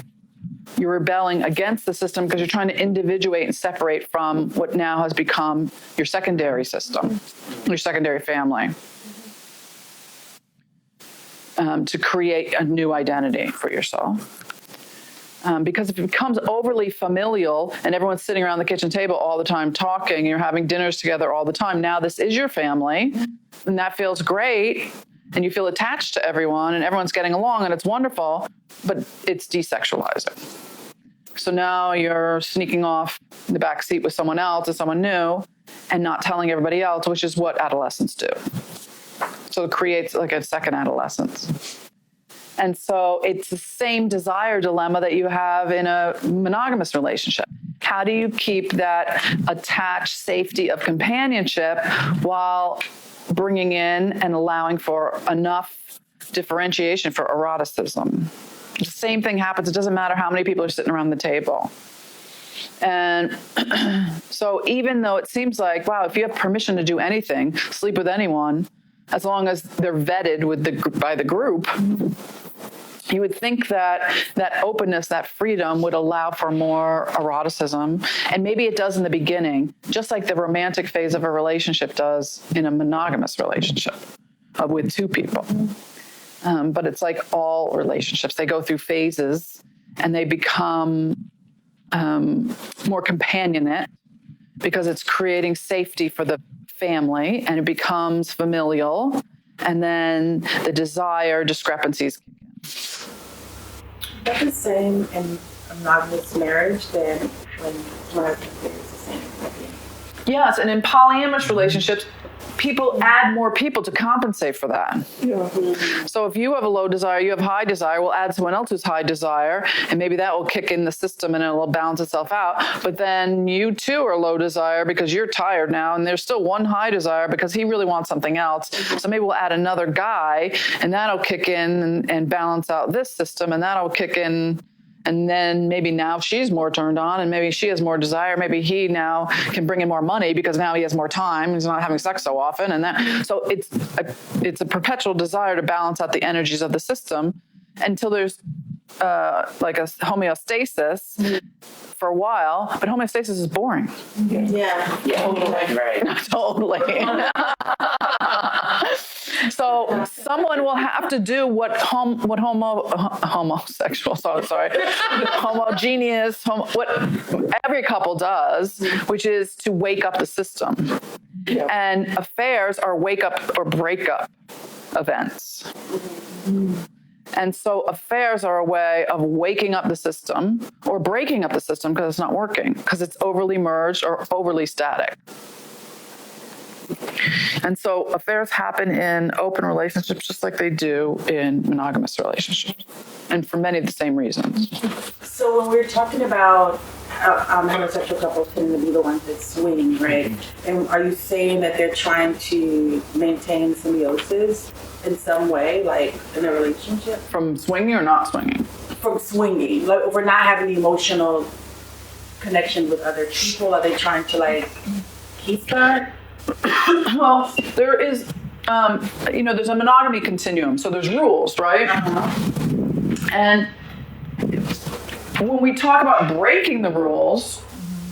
Speaker 1: You're rebelling against the system because you're trying to individuate and separate from what now has become your secondary system, your secondary family, to create a new identity for yourself. Because if it becomes overly familial and everyone's sitting around the kitchen table all the time talking, and you're having dinners together all the time, now this is your family, and that feels great, and you feel attached to everyone, and everyone's getting along, and it's wonderful, but it's desexualizing. So now you're sneaking off in the back seat with someone else or someone new and not telling everybody else, which is what adolescents do. So it creates like a second adolescence. And so it's the same desire dilemma that you have in a monogamous relationship. How do you keep that attached safety of companionship while bringing in and allowing for enough differentiation for eroticism? The same thing happens. It doesn't matter how many people are sitting around the table. And so even though it seems like, wow, if you have permission to do anything, sleep with anyone, as long as they're vetted by the group, you would think that that openness, that freedom would allow for more eroticism. And maybe it does in the beginning, just like the romantic phase of a relationship does in a monogamous relationship with two people. But it's like all relationships. They go through phases and they become more companionate because it's creating safety for the family, and it becomes familial, and then the desire discrepancies kick in.
Speaker 4: Is that the same in a monogamous marriage than when one husband is the same?
Speaker 1: Yes, and in polyamorous relationships, people add more people to compensate for that.
Speaker 5: Yeah.
Speaker 1: So if you have a low desire, you have high desire, we'll add someone else who's high desire, and maybe that will kick in the system and it will balance itself out. But then you too are low desire because you're tired now, and there's still one high desire because he really wants something else. So maybe we'll add another guy, and that'll kick in and balance out this system, and that'll kick in. And then maybe now she's more turned on, and maybe she has more desire. Maybe he now can bring in more money because now he has more time. He's not having sex so often. And so it's a perpetual desire to balance out the energies of the system until there's like a homeostasis for a while. But homeostasis is boring.
Speaker 4: Yeah.
Speaker 2: Right.
Speaker 1: Totally. So someone will have to do what every couple does, which is to wake up the system. Yep. And affairs are wake up or break up events. Mm-hmm. And so affairs are a way of waking up the system or breaking up the system because it's not working, because it's overly merged or overly static. And so affairs happen in open relationships just like they do in monogamous relationships, and for many of the same reasons.
Speaker 4: So when we're talking about homosexual couples tend to be the ones that swing, right? And are you saying that they're trying to maintain symbiosis in some way, like in a relationship?
Speaker 1: From swinging or not swinging?
Speaker 4: From swinging, like if we're not having the emotional connection with other people, are they trying to like keep that?
Speaker 1: Well, there is, there's a monogamy continuum, so there's rules, right? And when we talk about breaking the rules,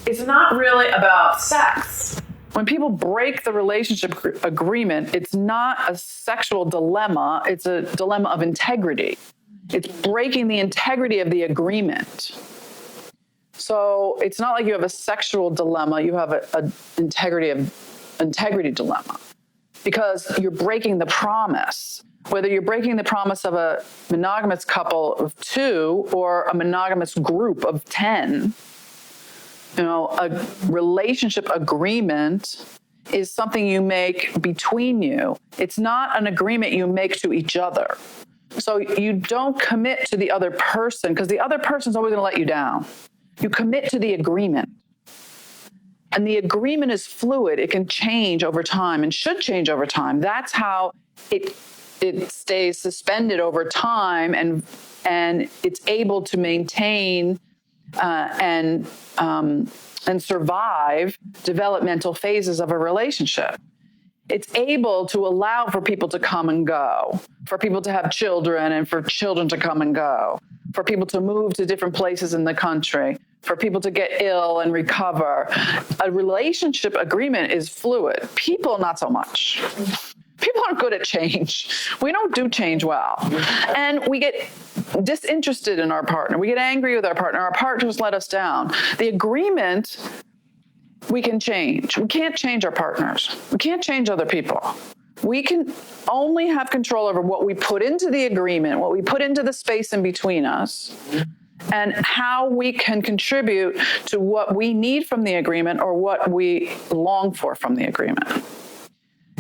Speaker 1: it's not really about sex. When people break the relationship agreement, it's not a sexual dilemma, it's a dilemma of integrity. It's breaking the integrity of the agreement. So it's not like you have a sexual dilemma, you have an integrity dilemma, because you're breaking the promise. Whether you're breaking the promise of a monogamous couple of 2 or a monogamous group of 10, a relationship agreement is something you make between you. It's not an agreement you make to each other. So you don't commit to the other person because the other person's always going to let you down. You commit to the agreement. And the agreement is fluid. It can change over time and should change over time. That's how it stays suspended over time, and it's able to maintain and survive developmental phases of a relationship. It's able to allow for people to come and go, for people to have children and for children to come and go, for people to move to different places in the country, for people to get ill and recover. A relationship agreement is fluid. People, not so much. People aren't good at change. We don't do change well. And we get disinterested in our partner. We get angry with our partner. Our partners let us down. The agreement, we can change. We can't change our partners. We can't change other people. We can only have control over what we put into the agreement, what we put into the space in between us, and how we can contribute to what we need from the agreement or what we long for from the agreement.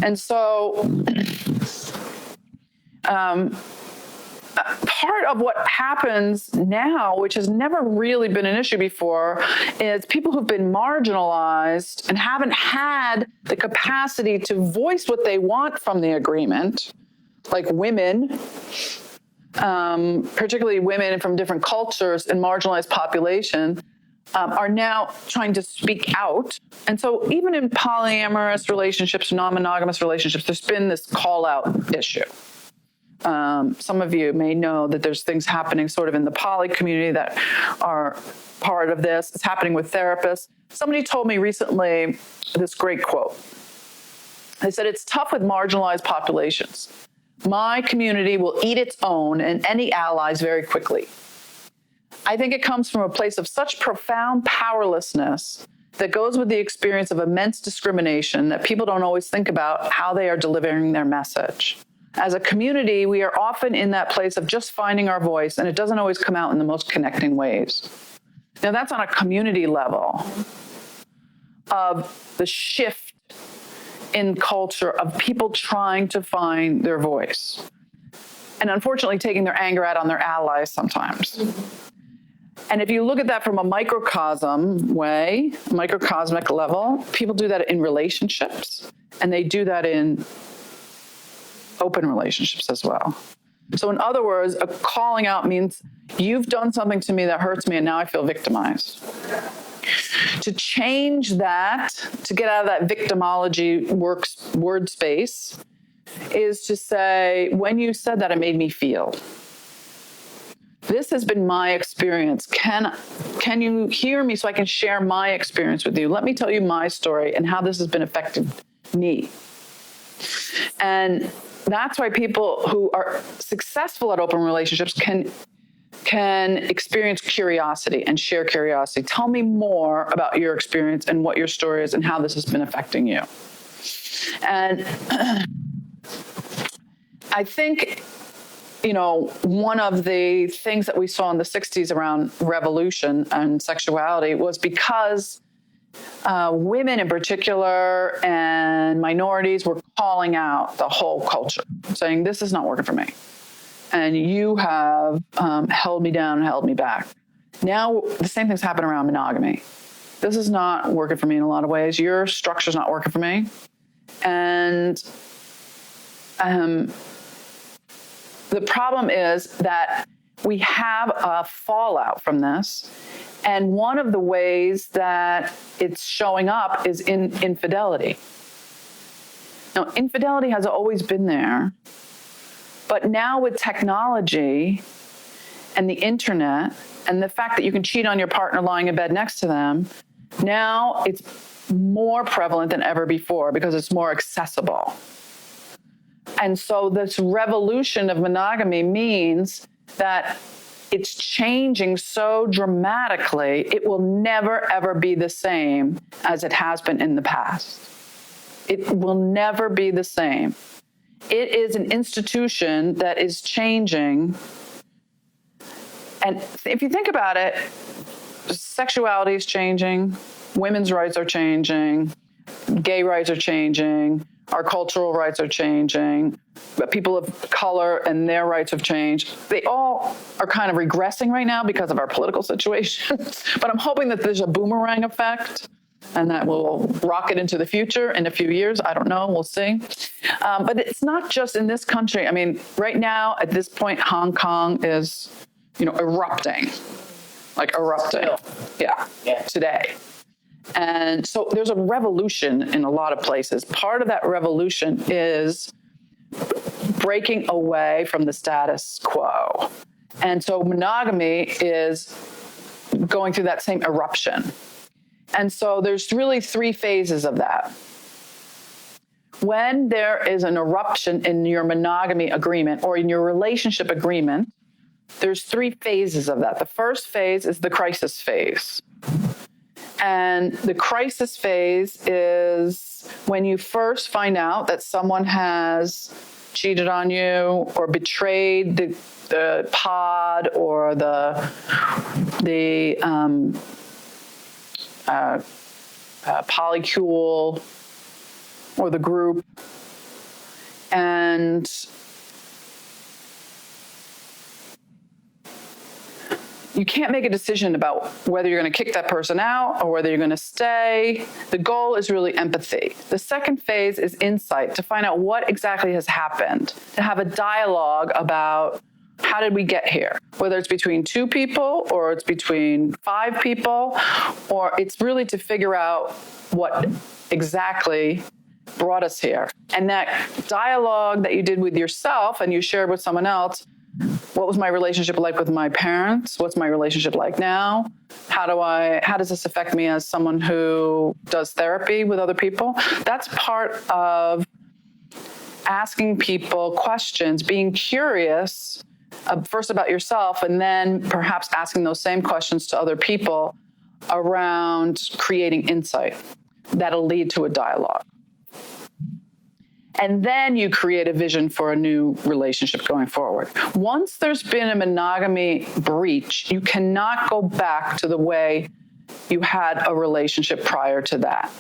Speaker 1: And so part of what happens now, which has never really been an issue before, is people who've been marginalized and haven't had the capacity to voice what they want from the agreement, like women, particularly women from different cultures and marginalized population, are now trying to speak out. And so even in polyamorous relationships, non-monogamous relationships, there's been this call-out issue. Some of you may know that there's things happening sort of in the poly community that are part of this. It's happening with therapists. Somebody told me recently this great quote. They said, "It's tough with marginalized populations. My community will eat its own and any allies very quickly. I think it comes from a place of such profound powerlessness that goes with the experience of immense discrimination that people don't always think about how they are delivering their message. As a community, we are often in that place of just finding our voice, and it doesn't always come out in the most connecting ways." Now, that's on a community level of the shift in culture of people trying to find their voice and unfortunately taking their anger out on their allies sometimes. And if you look at that from a microcosmic level, people do that in relationships, and they do that in open relationships as well. So in other words, a calling out means you've done something to me that hurts me, and now I feel victimized. To change that, to get out of that victimology word space, is to say, when you said that, it made me feel. This has been my experience. Can you hear me so I can share my experience with you? Let me tell you my story and how this has been affecting me. And that's why people who are successful at open relationships can experience curiosity and share curiosity. Tell me more about your experience and what your story is and how this has been affecting you. And I think, one of the things that we saw in the 60s around revolution and sexuality was because women in particular and minorities were calling out the whole culture, saying, this is not working for me. And you have held me down and held me back. Now, the same thing's happening around monogamy. This is not working for me in a lot of ways. Your structure's not working for me. And the problem is that we have a fallout from this. And one of the ways that it's showing up is in infidelity. Now, infidelity has always been there. But now with technology and the internet and the fact that you can cheat on your partner lying in bed next to them, now it's more prevalent than ever before because it's more accessible. And so this revolution of monogamy means that it's changing so dramatically, it will never, ever be the same as it has been in the past. It will never be the same. It is an institution that is changing. And if you think about it, sexuality is changing, women's rights are changing, gay rights are changing, our cultural rights are changing, but people of color and their rights have changed. They all are kind of regressing right now because of our political situation. But I'm hoping that there's a boomerang effect and that will rocket into the future in a few years. I don't know, we'll see. But it's not just in this country. I mean, right now, at this point, Hong Kong is, erupting. Like erupting. Yeah, today. And so there's a revolution in a lot of places. Part of that revolution is breaking away from the status quo. And so monogamy is going through that same eruption. And so there's really three phases of that. When there is an eruption in your monogamy agreement or in your relationship agreement, there's three phases of that. The first phase is the crisis phase. And the crisis phase is when you first find out that someone has cheated on you or betrayed the pod or the polycule or the group. And you can't make a decision about whether you're going to kick that person out or whether you're going to stay. The goal is really empathy. The second phase is insight, to find out what exactly has happened, to have a dialogue about how did we get here, whether it's between two people or it's between 5 people, or it's really to figure out what exactly brought us here. And that dialogue that you did with yourself and you shared with someone else, what was my relationship like with my parents? What's my relationship like now? How does this affect me as someone who does therapy with other people? That's part of asking people questions, being curious, first about yourself, and then perhaps asking those same questions to other people around creating insight that'll lead to a dialogue. And then you create a vision for a new relationship going forward. Once there's been a monogamy breach, you cannot go back to the way you had a relationship prior to that.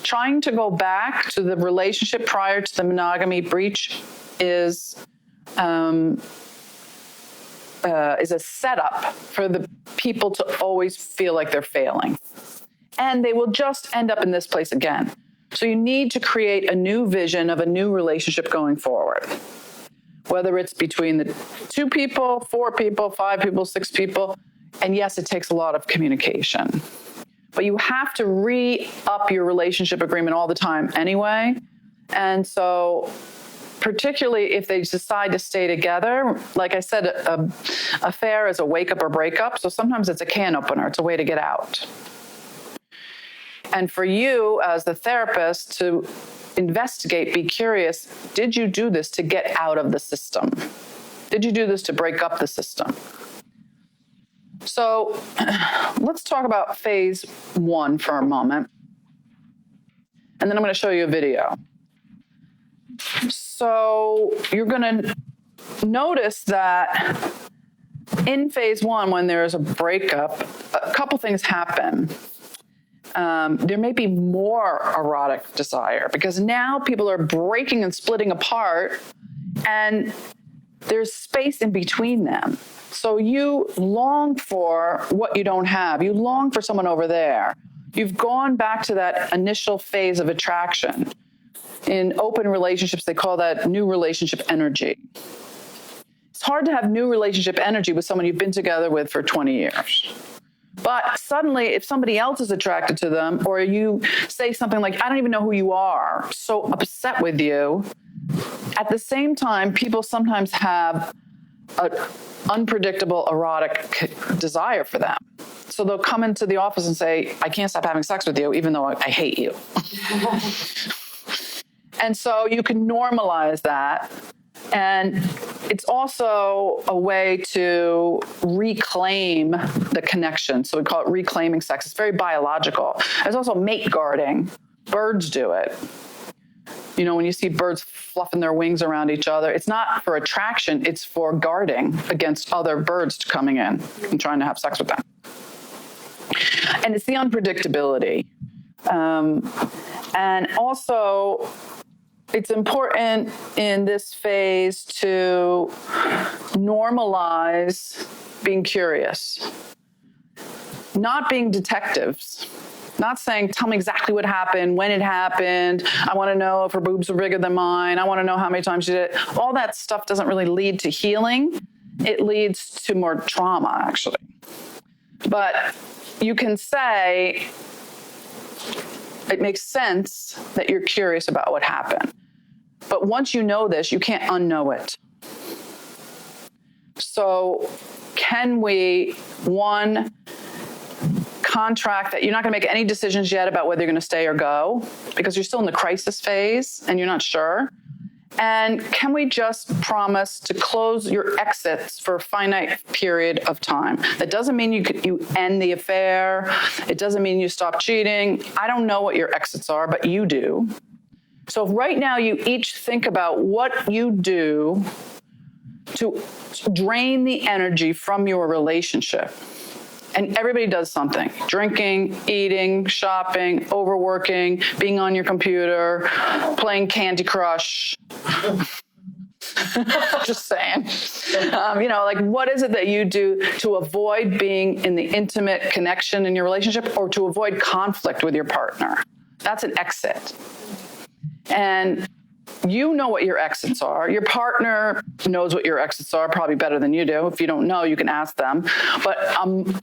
Speaker 1: Trying to go back to the relationship prior to the monogamy breach is a setup for the people to always feel like they're failing. And they will just end up in this place again. So you need to create a new vision of a new relationship going forward, whether it's between the 2 people, 4 people, 5 people, 6 people. And yes, it takes a lot of communication, but you have to re-up your relationship agreement all the time anyway. And so particularly if they decide to stay together, like I said, a affair is a wake up or break up. So sometimes it's a can opener. It's a way to get out. And for you as the therapist to investigate, be curious, did you do this to get out of the system? Did you do this to break up the system? So let's talk about phase 1 for a moment. And then I'm going to show you a video. So you're going to notice that in phase 1, when there's a breakup, a couple things happen. there may be more erotic desire because now people are breaking and splitting apart and there's space in between them. So you long for what you don't have. You long for someone over there. You've gone back to that initial phase of attraction. In open relationships, they call that new relationship energy. It's hard to have new relationship energy with someone you've been together with for 20 years. But suddenly, if somebody else is attracted to them, or you say something like, I don't even know who you are, so upset with you, at the same time, people sometimes have an unpredictable erotic desire for them. So they'll come into the office and say, I can't stop having sex with you, even though I hate you. And so you can normalize that. And it's also a way to reclaim the connection. So we call it reclaiming sex. It's very biological. There's also mate guarding. Birds do it. You know, when you see birds fluffing their wings around each other, it's not for attraction, it's for guarding against other birds coming in and trying to have sex with them. And it's the unpredictability. And also, it's important in this phase to normalize being curious, not being detectives, not saying, tell me exactly what happened, when it happened. I want to know if her boobs were bigger than mine. I want to know how many times she did it. All that stuff doesn't really lead to healing. It leads to more trauma, actually. But you can say, it makes sense that you're curious about what happened. But once you know this, you can't unknow it. So can we, one, contract that you're not going to make any decisions yet about whether you're going to stay or go because you're still in the crisis phase and you're not sure? And can we just promise to close your exits for a finite period of time? That doesn't mean you end the affair. It doesn't mean you stop cheating. I don't know what your exits are, but you do. So if right now you each think about what you do to drain the energy from your relationship. And everybody does something: drinking, eating, shopping, overworking, being on your computer, playing Candy Crush. Just saying. Like, what is it that you do to avoid being in the intimate connection in your relationship or to avoid conflict with your partner? That's an exit. And you know what your exits are. Your partner knows what your exits are, probably better than you do. If you don't know, you can ask them. But I'm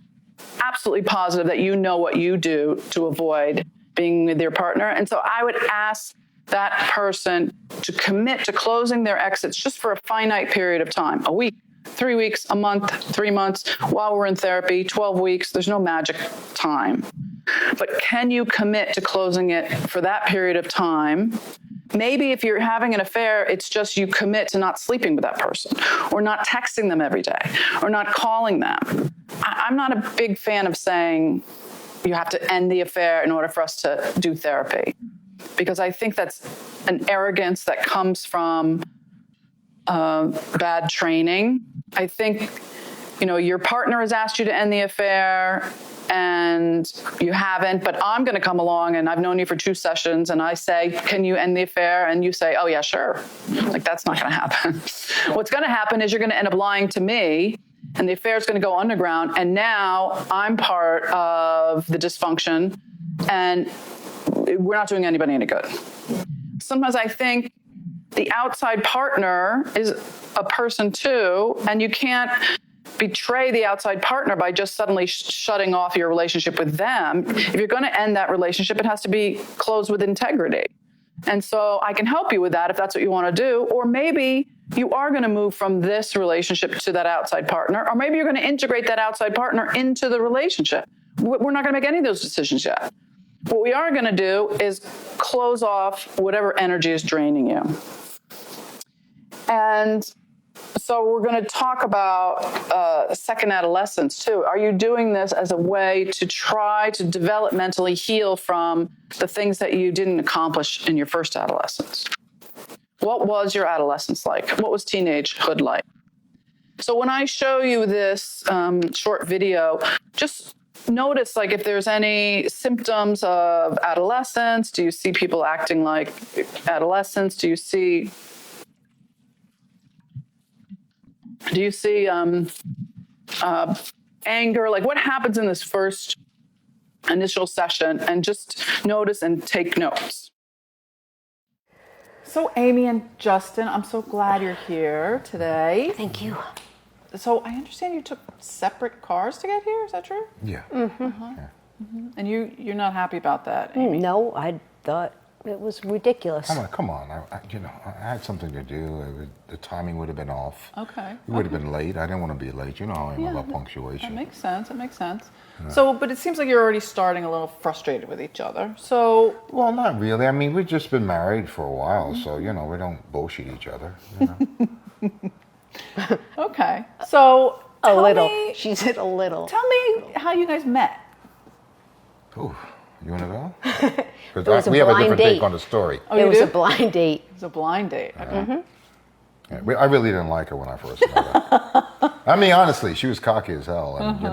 Speaker 1: absolutely positive that you know what you do to avoid being with your partner. And so I would ask that person to commit to closing their exits just for a finite period of time, a week, 3 weeks, a month, 3 months, while we're in therapy, 12 weeks. There's no magic time. But can you commit to closing it for that period of time? Maybe if you're having an affair, it's just you commit to not sleeping with that person or not texting them every day or not calling them. I'm not a big fan of saying you have to end the affair in order for us to do therapy, because I think that's an arrogance that comes from bad training. I think, your partner has asked you to end the affair and you haven't, but I'm going to come along and I've known you for 2 sessions and I say, can you end the affair? And you say, oh yeah, sure. Like, that's not going to happen. What's going to happen is you're going to end up lying to me and the affair is going to go underground. And now I'm part of the dysfunction and we're not doing anybody any good. Sometimes I think the outside partner is a person too, and you can't betray the outside partner by just suddenly shutting off your relationship with them. If you're going to end that relationship, it has to be closed with integrity. And so I can help you with that if that's what you want to do. Or maybe you are going to move from this relationship to that outside partner, or maybe you're going to integrate that outside partner into the relationship. We're not going to make any of those decisions yet. What we are going to do is close off whatever energy is draining you. And so we're going to talk about second adolescence too. Are you doing this as a way to try to developmentally heal from the things that you didn't accomplish in your first adolescence? What was your adolescence like? What was teenagehood like? So when I show you this short video, just notice like if there's any symptoms of adolescence. Do you see people acting like adolescents? Do you see anger? Like what happens in this first initial session? And just notice and take notes. So Amy and Justin, I'm so glad you're here today.
Speaker 6: Thank you.
Speaker 1: So I understand you took separate cars to get here. Is that true?
Speaker 7: Yeah.
Speaker 6: Mm-hmm.
Speaker 7: Yeah.
Speaker 1: Mm-hmm. And you're not happy about that, Amy?
Speaker 6: No, I thought it was ridiculous.
Speaker 7: I'm like, come on. I had something to do. The timing would have been off.
Speaker 1: Okay.
Speaker 7: We would have been late. I didn't want to be late. You know how I am about
Speaker 1: That
Speaker 7: punctuation.
Speaker 1: makes sense. That makes sense. Yeah. So, but it seems like you're already starting a little frustrated with each other. So.
Speaker 7: Well, not really. I mean, we've just been married for a while, so, we don't bullshit each other,
Speaker 1: Okay. So.
Speaker 6: A little. She said a little.
Speaker 1: Tell me how you guys met.
Speaker 7: Ooh, you want to go?
Speaker 6: Because
Speaker 7: we have a different take on the story.
Speaker 6: Oh, it was a blind date.
Speaker 1: It was a blind date. Okay. Mm-hmm.
Speaker 7: Yeah, I really didn't like her when I first met her. I mean, honestly, she was cocky as hell. And,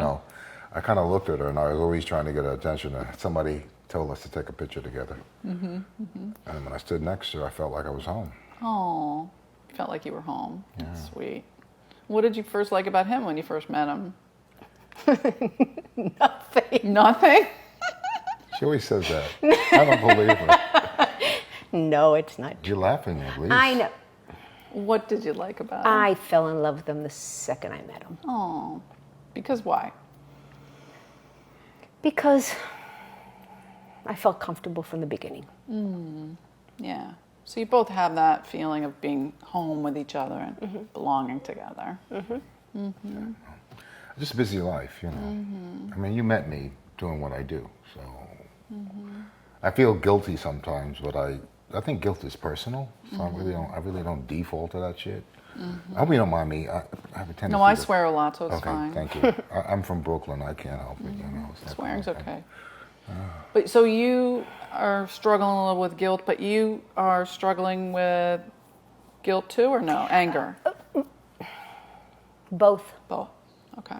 Speaker 7: I kind of looked at her and I was always trying to get her attention. Somebody told us to take a picture together. Mm-hmm. Mm-hmm. And when I stood next to her, I felt like I was home.
Speaker 1: Oh, you felt like you were home. Yeah. That's sweet. What did you first like about him when you first met him?
Speaker 6: Nothing.
Speaker 1: Nothing?
Speaker 7: She always says that. I don't believe her.
Speaker 6: No, it's not
Speaker 7: You're laughing at least.
Speaker 6: I know.
Speaker 1: What did you like about him?
Speaker 6: I fell in love with him the second I met him.
Speaker 1: Oh, because why?
Speaker 6: Because I felt comfortable from the beginning.
Speaker 1: Yeah. So you both have that feeling of being home with each other and belonging together.
Speaker 7: Just a busy life, I mean, you met me doing what I do, so I feel guilty sometimes, but I think guilt is personal, so I really don't default to that shit. I hope you don't mind me. I have a tendency.
Speaker 1: No, I swear a lot, so it's fine.
Speaker 7: Thank you. I'm from Brooklyn. I can't help it.
Speaker 1: Swearing's okay. But so you are struggling a little with guilt, but you are struggling with guilt too, or no? Anger?
Speaker 6: Both.
Speaker 1: Both. Okay.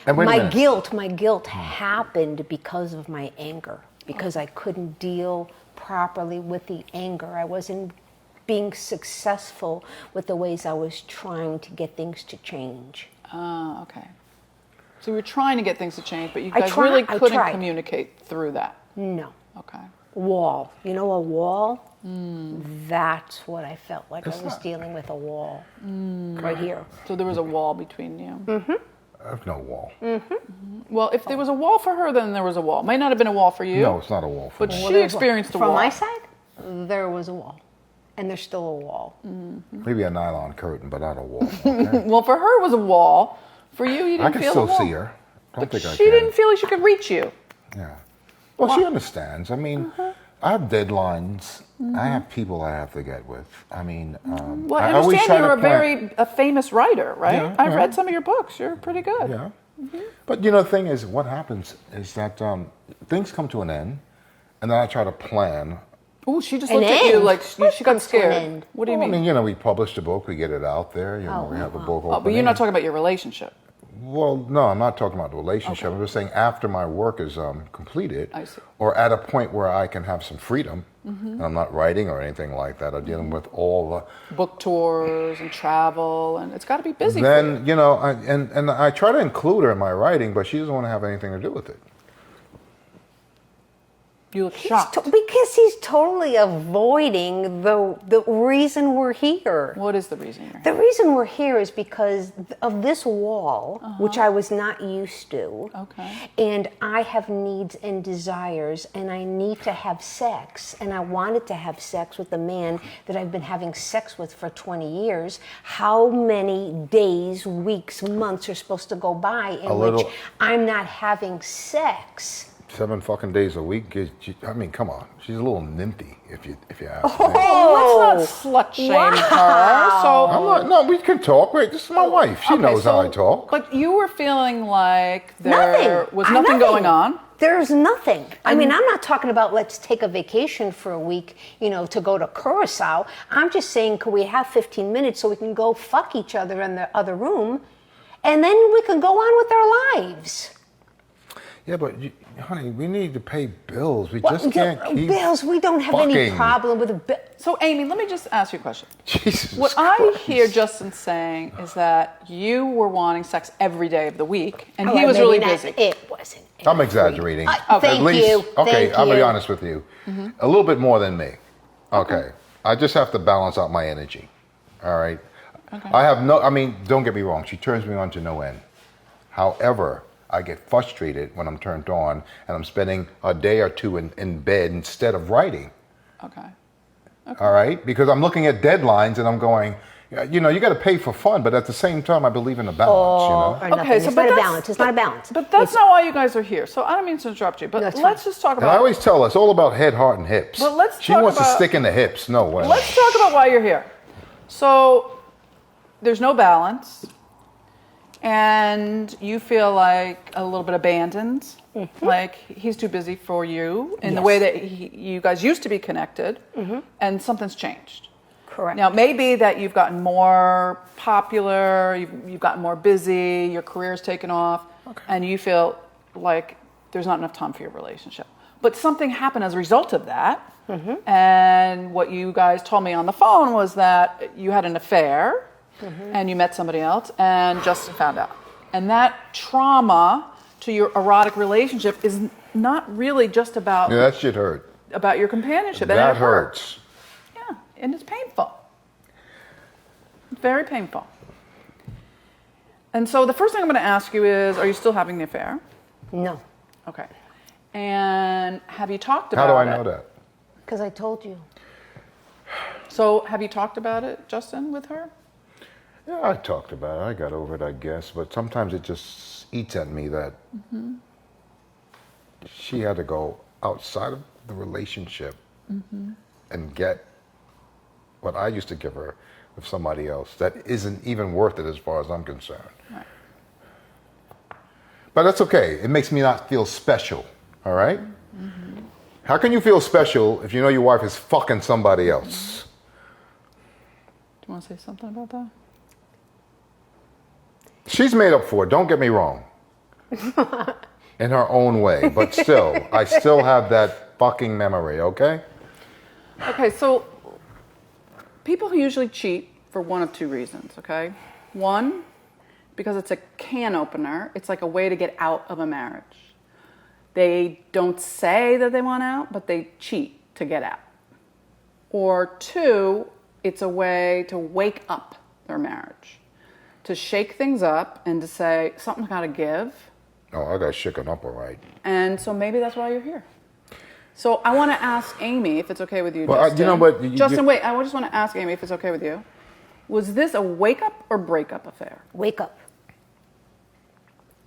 Speaker 7: And
Speaker 6: My guilt happened because of my anger, because I couldn't deal properly with the anger. I wasn't being successful with the ways I was trying to get things to change.
Speaker 1: Okay. So you were trying to get things to change, but you guys really couldn't communicate through that.
Speaker 6: No.
Speaker 1: Okay.
Speaker 6: Wall. You know a wall? That's what I felt like. I was dealing with a wall right here.
Speaker 1: So there was a wall between you.
Speaker 7: I have no wall.
Speaker 1: Well, if there was a wall for her, then there was a wall. Might not have been a wall for you.
Speaker 7: No, it's not a wall for
Speaker 1: but
Speaker 7: me.
Speaker 1: she experienced a wall.
Speaker 6: From my side, there was a wall. And there's still a wall.
Speaker 7: Maybe a nylon curtain, but not a wall. Okay?
Speaker 1: Well, for her it was a wall. For you, you didn't feel the wall.
Speaker 7: I can still see her. Don't think I can.
Speaker 1: She didn't feel like she could reach you.
Speaker 7: Yeah. Well, she understands. I mean, I have deadlines. I have people I have to get with. I mean,
Speaker 1: well, I understand you're a famous writer, right?
Speaker 7: Yeah,
Speaker 1: I've read some of your books. You're pretty good.
Speaker 7: Yeah. But the thing is, what happens is that things come to an end, and then I try to plan.
Speaker 1: Oh, she just looked at you like she got scared. What do you mean?
Speaker 7: I mean, we publish a book, we get it out there. We have a book opening.
Speaker 1: Oh, but you're not talking about your relationship.
Speaker 7: Well, no, I'm not talking about the relationship. Okay. I'm just saying after my work is completed,
Speaker 1: I see.
Speaker 7: Or at a point where I can have some freedom, and I'm not writing or anything like that. I'm dealing with all the
Speaker 1: book tours and travel, and it's got to be busy.
Speaker 7: Then for you. And I try to include her in my writing, but she doesn't want to have anything to do with it.
Speaker 1: You look shocked.
Speaker 6: Because he's totally avoiding the reason we're here.
Speaker 1: What is the reason you're here?
Speaker 6: The reason we're here is because of this wall, which I was not used to.
Speaker 1: Okay.
Speaker 6: And I have needs and desires, and I need to have sex. And I wanted to have sex with the man that I've been having sex with for 20 years. How many days, weeks, months are supposed to go by in which I'm not having sex?
Speaker 7: 7 fucking days a week. I mean, come on. She's a little nymphy, if you ask me.
Speaker 1: Oh, let's not slut shame her. So
Speaker 7: I'm not. No, we can talk. Wait, this is my wife. She knows how I talk.
Speaker 1: But you were feeling like there was nothing going on.
Speaker 6: There's nothing. I mean, I'm not talking about let's take a vacation for a week, to go to Curacao. I'm just saying, could we have 15 minutes so we can go fuck each other in the other room, and then we can go on with our lives.
Speaker 7: Yeah, but honey, we need to pay bills. We just can't keep
Speaker 6: bills. We don't have any
Speaker 7: fucking.
Speaker 6: problem with a bill.
Speaker 1: So, Amy, let me just ask you a question.
Speaker 7: Jesus
Speaker 1: What
Speaker 7: Christ.
Speaker 1: I hear Justin saying is that you were wanting sex every day of the week, and he
Speaker 6: All right,
Speaker 1: was
Speaker 6: maybe
Speaker 1: really
Speaker 6: not-
Speaker 1: busy.
Speaker 6: It wasn't.
Speaker 7: I'm exaggerating.
Speaker 6: Thank you.
Speaker 7: Okay,
Speaker 6: Thank
Speaker 7: I'm gonna be
Speaker 6: you.
Speaker 7: honest with you. A little bit more than me. Okay. I just have to balance out my energy. All right.
Speaker 1: Okay.
Speaker 7: I mean, don't get me wrong. She turns me on to no end. However, I get frustrated when I'm turned on and I'm spending a day or two in bed instead of writing.
Speaker 1: Okay.
Speaker 7: All right? Because I'm looking at deadlines and I'm going, you know, you got to pay for fun, but at the same time, I believe in a balance, you know?
Speaker 6: Or nothing.
Speaker 1: Okay, so
Speaker 6: It's
Speaker 1: but
Speaker 6: not a
Speaker 1: that's-
Speaker 6: balance. It's not a balance.
Speaker 1: But that's not why you guys are here. So I don't mean to interrupt you, but
Speaker 6: No, it's
Speaker 1: let's
Speaker 6: fine.
Speaker 1: just talk
Speaker 7: And I
Speaker 1: about.
Speaker 7: always tell her it's all about head, heart, and hips.
Speaker 1: Well, let's
Speaker 7: she
Speaker 1: talk
Speaker 7: wants to
Speaker 1: about-
Speaker 7: stick in the hips. No way.
Speaker 1: Let's talk about why you're here. So there's no balance, and you feel like a little bit abandoned, like he's too busy for you in the way that you guys used to be connected, and something's changed.
Speaker 6: Correct.
Speaker 1: Now, maybe that you've gotten more popular, you've gotten more busy, your career's taken off, and you feel like there's not enough time for your relationship. But something happened as a result of that. And what you guys told me on the phone was that you had an affair and you met somebody else and Justin found out. And that trauma to your erotic relationship is not really just about,
Speaker 7: Yeah, that shit hurt.
Speaker 1: about your companionship. And
Speaker 7: That
Speaker 1: it hurt.
Speaker 7: hurts.
Speaker 1: Yeah, and it's painful. Very painful. And so the first thing I'm going to ask you is, are you still having the affair?
Speaker 6: No,
Speaker 1: Okay. And have you talked about
Speaker 7: How
Speaker 1: it?
Speaker 7: do I know that?
Speaker 6: because I told you.
Speaker 1: So have you talked about it, Justin, with her?
Speaker 7: Yeah, I talked about it. I got over it, I guess. But sometimes it just eats at me that she had to go outside of the relationship and get what I used to give her with somebody else that isn't even worth it as far as I'm concerned.
Speaker 1: Right.
Speaker 7: But that's okay. It makes me not feel special, all right? How can you feel special if you know your wife is fucking somebody else?
Speaker 1: Do you want to say something about that?
Speaker 7: She's made up for it, don't get me wrong. In her own way, but still, I still have that fucking memory, okay?
Speaker 1: Okay, so people usually cheat for one of two reasons, okay? One, because it's a can opener. It's like a way to get out of a marriage. They don't say that they want out, but they cheat to get out. Or two, it's a way to wake up their marriage, to shake things up and to say, something's got to give.
Speaker 7: Oh, I got shaken up all right.
Speaker 1: And so maybe that's why you're here. So I want to ask Amy if it's okay with you,
Speaker 7: Well,
Speaker 1: Justin.
Speaker 7: you know what,
Speaker 1: Justin, wait. I just want to ask Amy if it's okay with you. Was this a wake-up or break-up affair?
Speaker 6: Wake up.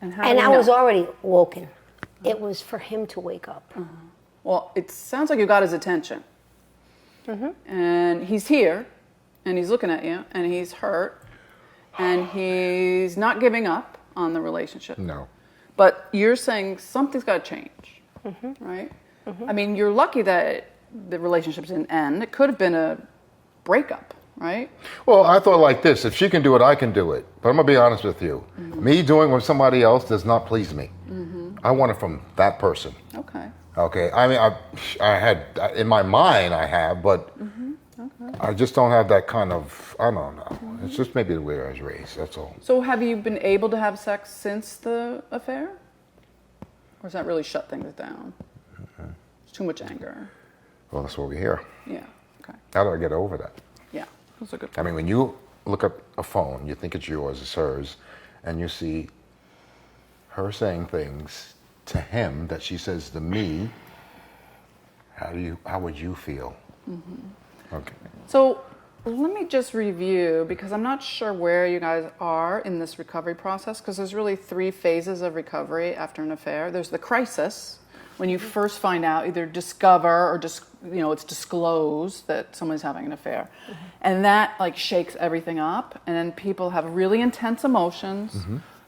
Speaker 1: And how
Speaker 6: And
Speaker 1: do
Speaker 6: I
Speaker 1: we
Speaker 6: was
Speaker 1: know?
Speaker 6: already woken. It was for him to wake up.
Speaker 1: Well, it sounds like you got his attention. And he's here, and he's looking at you, and he's hurt, and he's not giving up on the relationship.
Speaker 7: No.
Speaker 1: But you're saying something's got to change, right? I mean, you're lucky that the relationship didn't end. It could have been a breakup, right?
Speaker 7: Well, I thought like this, if she can do it, I can do it. But I'm going to be honest with you. Me doing with somebody else does not please me. I want it from that person.
Speaker 1: Okay.
Speaker 7: Okay, I mean, I had, in my mind I have, but I just don't have that kind of, I don't know. It's just maybe the way I was raised, that's all.
Speaker 1: So have you been able to have sex since the affair? Or has that really shut things down? It's too much anger.
Speaker 7: Well, that's what we hear.
Speaker 1: Yeah. Okay.
Speaker 7: How do I get over that?
Speaker 1: Yeah. That's a good
Speaker 7: I mean, when you look at a phone, you think it's yours, it's hers, and you see her saying things to him that she says to me, how would you feel? Okay.
Speaker 1: So let me just review, because I'm not sure where you guys are in this recovery process, because there's really 3 phases of recovery after an affair. There's the crisis, when you first find out, either discover or just, it's disclosed that someone's having an affair. And that like shakes everything up, and then people have really intense emotions.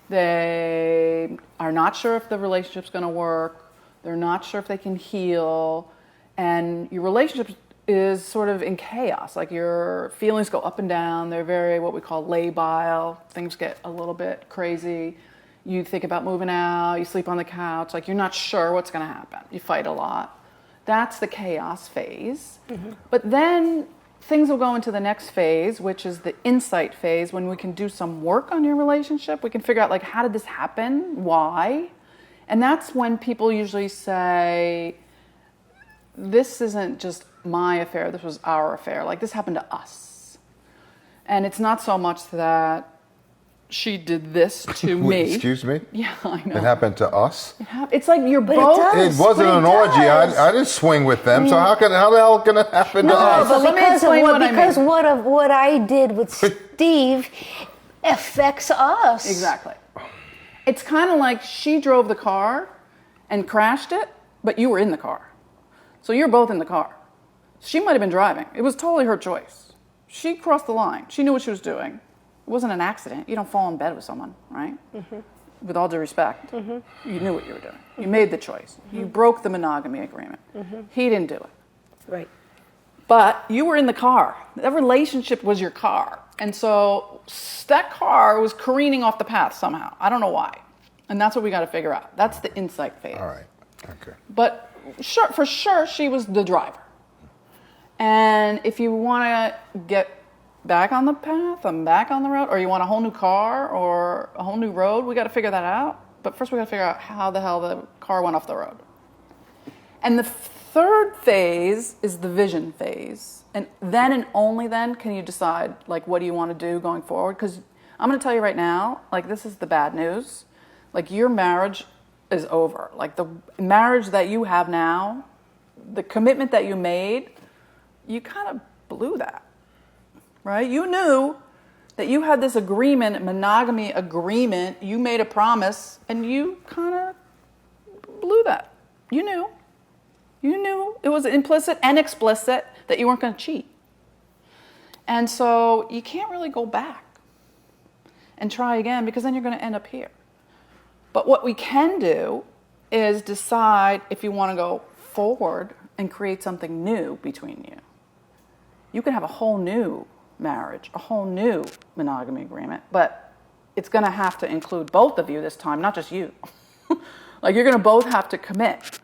Speaker 1: They are not sure if the relationship's going to work. They're not sure if they can heal. And your relationship is sort of in chaos. Like your feelings go up and down. They're very what we call labile. Things get a little bit crazy. You think about moving out, you sleep on the couch, like you're not sure what's going to happen. You fight a lot. That's the chaos phase. But then things will go into the next phase, which is the insight phase, when we can do some work on your relationship. We can figure out, like, how did this happen? Why? And that's when people usually say, this isn't just my affair, this was our affair. Like, this happened to us. And it's not so much that she did this to me.
Speaker 7: Excuse me?
Speaker 1: Yeah, I know.
Speaker 7: It happened to us?
Speaker 1: It's like you're
Speaker 6: But
Speaker 1: both.
Speaker 6: does.
Speaker 7: It wasn't
Speaker 6: But
Speaker 7: an
Speaker 6: it
Speaker 7: orgy.
Speaker 6: does.
Speaker 7: I didn't swing with them. So how the hell can it happen to
Speaker 6: No,
Speaker 7: us?
Speaker 1: but
Speaker 6: but
Speaker 1: let me
Speaker 6: because
Speaker 1: explain what I
Speaker 6: because
Speaker 1: mean.
Speaker 6: what I did with Steve affects us.
Speaker 1: Exactly. It's kind of like she drove the car and crashed it, but you were in the car. So you're both in the car. She might have been driving. It was totally her choice. She crossed the line. She knew what she was doing. It wasn't an accident. You don't fall in bed with someone, right? With all due respect. You knew what you were doing. You made the choice. You broke the monogamy agreement. He didn't do it.
Speaker 6: Right.
Speaker 1: But you were in the car. That relationship was your car. And so that car was careening off the path somehow. I don't know why. And that's what we got to figure out. That's the insight phase.
Speaker 7: All right. Okay.
Speaker 1: But for sure, she was the driver. And if you want to get back on the path and back on the road, or you want a whole new car or a whole new road, we got to figure that out. But first we got to figure out how the hell the car went off the road. And the third phase is the vision phase. And then and only then can you decide, like, what do you want to do going forward? Because I'm going to tell you right now, like, this is the bad news. Like, your marriage is over. Like, the marriage that you have now, the commitment that you made, you kind of blew that. Right? You knew that you had this agreement, monogamy agreement, you made a promise, and you kind of blew that. You knew. You knew it was implicit and explicit that you weren't going to cheat. And so you can't really go back and try again, because then you're going to end up here. But what we can do is decide if you want to go forward and create something new between you. You can have a whole new marriage, a whole new monogamy agreement, but it's going to have to include both of you this time, not just you. Like, you're going to both have to commit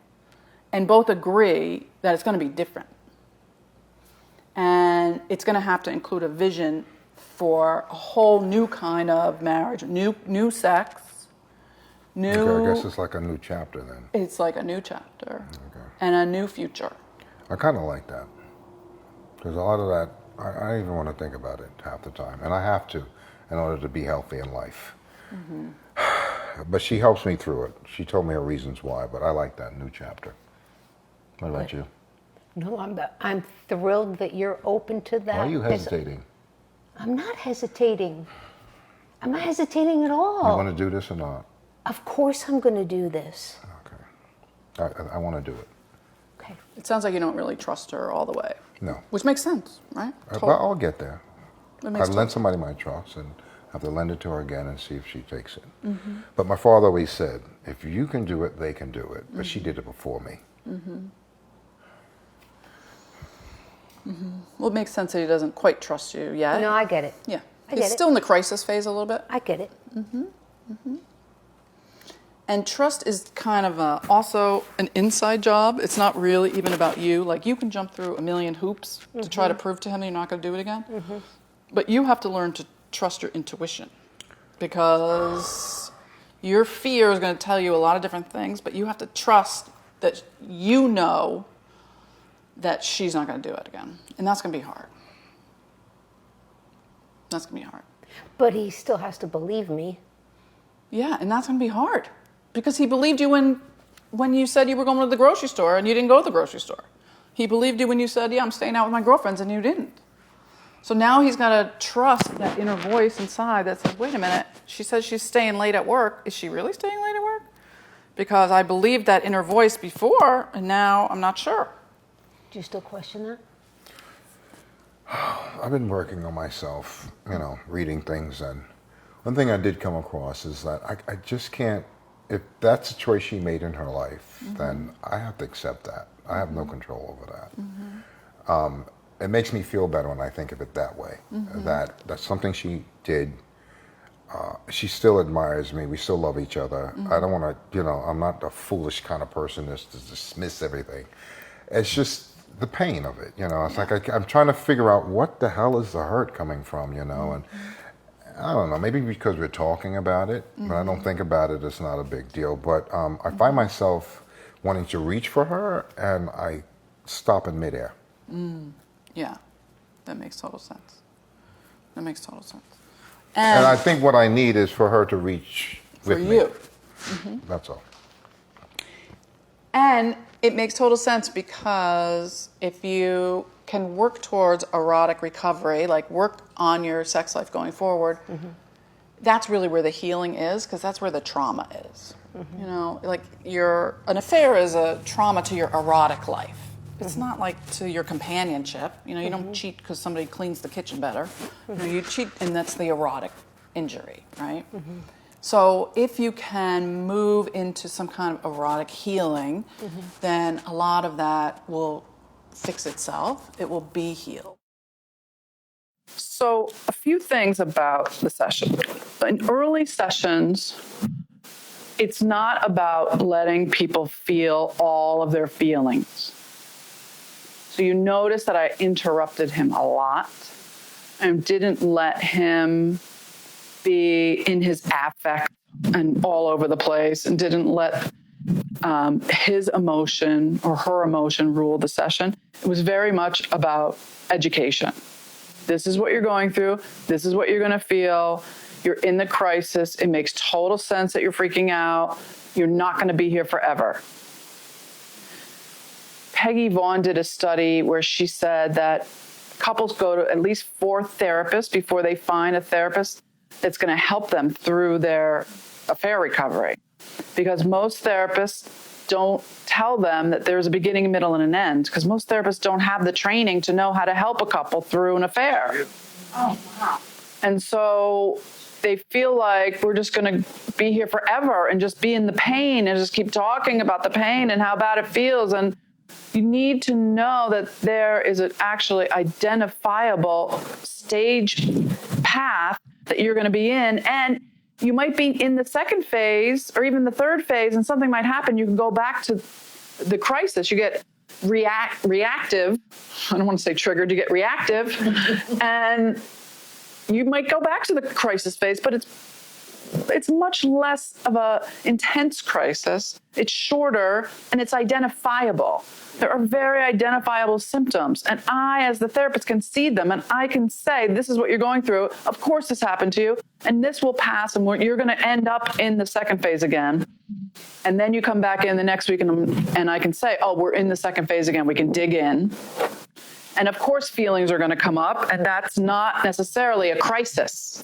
Speaker 1: and both agree that it's going to be different. And it's going to have to include a vision for a whole new kind of marriage, new sex, new...
Speaker 7: Okay, I guess it's like a new chapter then.
Speaker 1: It's like a new chapter
Speaker 7: Okay.
Speaker 1: and a new future.
Speaker 7: I kind of like that. Because a lot of that, I don't even want to think about it half the time. And I have to in order to be healthy in life. But she helps me through it. She told me her reasons why, but I like that new chapter. What about you?
Speaker 6: No, I'm thrilled that you're open to that.
Speaker 7: Why are you hesitating?
Speaker 6: I'm not hesitating. I'm not hesitating at all.
Speaker 7: You want to do this or not?
Speaker 6: Of course I'm going to do this.
Speaker 7: Okay. I want to do it.
Speaker 6: Okay.
Speaker 1: It sounds like you don't really trust her all the way.
Speaker 7: No.
Speaker 1: Which makes sense, right?
Speaker 7: But I'll get there.
Speaker 1: It
Speaker 7: I
Speaker 1: makes
Speaker 7: lend somebody my trust and have to lend it to her again and see if she takes it. But my father always said, if you can do it, they can do it. But she did it before me.
Speaker 1: Well, it makes sense that he doesn't quite trust you yet.
Speaker 6: No, I get it.
Speaker 1: Yeah.
Speaker 6: I
Speaker 1: He's
Speaker 6: get it.
Speaker 1: still in the crisis phase a little bit.
Speaker 6: I get it.
Speaker 1: And trust is kind of also an inside job. It's not really even about you. Like, you can jump through a million hoops to try to prove to him that you're not going to do it again. But you have to learn to trust your intuition, because your fear is going to tell you a lot of different things, but you have to trust that you know that she's not going to do it again. And that's going to be hard. That's going to be hard.
Speaker 6: But he still has to believe me.
Speaker 1: Yeah, and that's going to be hard, because he believed you when you said you were going to the grocery store and you didn't go to the grocery store. He believed you when you said, yeah, I'm staying out with my girlfriends, and you didn't. So now he's got to trust that inner voice inside that says, wait a minute, she says she's staying late at work. Is she really staying late at work? Because I believed that inner voice before, and now I'm not sure.
Speaker 6: Do you still question that?
Speaker 7: I've been working on myself, reading things. And one thing I did come across is that I just can't, if that's a choice she made in her life, then I have to accept that. I have no control over that. It makes me feel better when I think of it that way. That's something she did. she still admires me. We still love each other. I don't want to, I'm not a foolish kind of person that's to dismiss everything. It's just the pain of it, It's like I'm trying to figure out what the hell is the hurt coming from, and I don't know, maybe because we're talking about it, but I don't think about it, it's not a big deal. But I find myself wanting to reach for her, and I stop in midair.
Speaker 1: Yeah, that makes total sense. And
Speaker 7: I think what I need is for her to reach with me.
Speaker 1: For you.
Speaker 7: That's all.
Speaker 1: And it makes total sense because if you can work towards erotic recovery, like work on your sex life going forward, that's really where the healing is, because that's where the trauma is. Like an affair is a trauma to your erotic life. It's not like to your companionship. You don't cheat because somebody cleans the kitchen better. You cheat, and that's the erotic injury, right? So if you can move into some kind of erotic healing, then a lot of that will fix itself. It will be healed. So a few things about the session. In early sessions, it's not about letting people feel all of their feelings. So you notice that I interrupted him a lot and didn't let him be in his affect and all over the place, and didn't let his emotion or her emotion rule the session. It was very much about education. This is what you're going through. This is what you're going to feel. You're in the crisis. It makes total sense that you're freaking out. You're not going to be here forever. Peggy Vaughn did a study where she said that couples go to at least 4 therapists before they find a therapist that's going to help them through their affair recovery. Because most therapists don't tell them that there's a beginning, a middle, and an end, because most therapists don't have the training to know how to help a couple through an affair.
Speaker 4: Oh, wow.
Speaker 1: And so they feel like we're just going to be here forever and just be in the pain and just keep talking about the pain and how bad it feels. And you need to know that there is an actually identifiable stage path that you're going to be in. And you might be in the second phase or even the third phase, and something might happen. You can go back to the crisis. You get reactive. I don't want to say triggered. You get reactive. And you might go back to the crisis phase, but it's much less of a intense crisis. It's shorter and it's identifiable. There are very identifiable symptoms, and I, as the therapist, can see them, and I can say, this is what you're going through. Of course this happened to you, and this will pass, and you're going to end up in the second phase again. And then you come back in the next week, and I can say, oh, we're in the second phase again. We can dig in. And of course, feelings are going to come up, and that's not necessarily a crisis.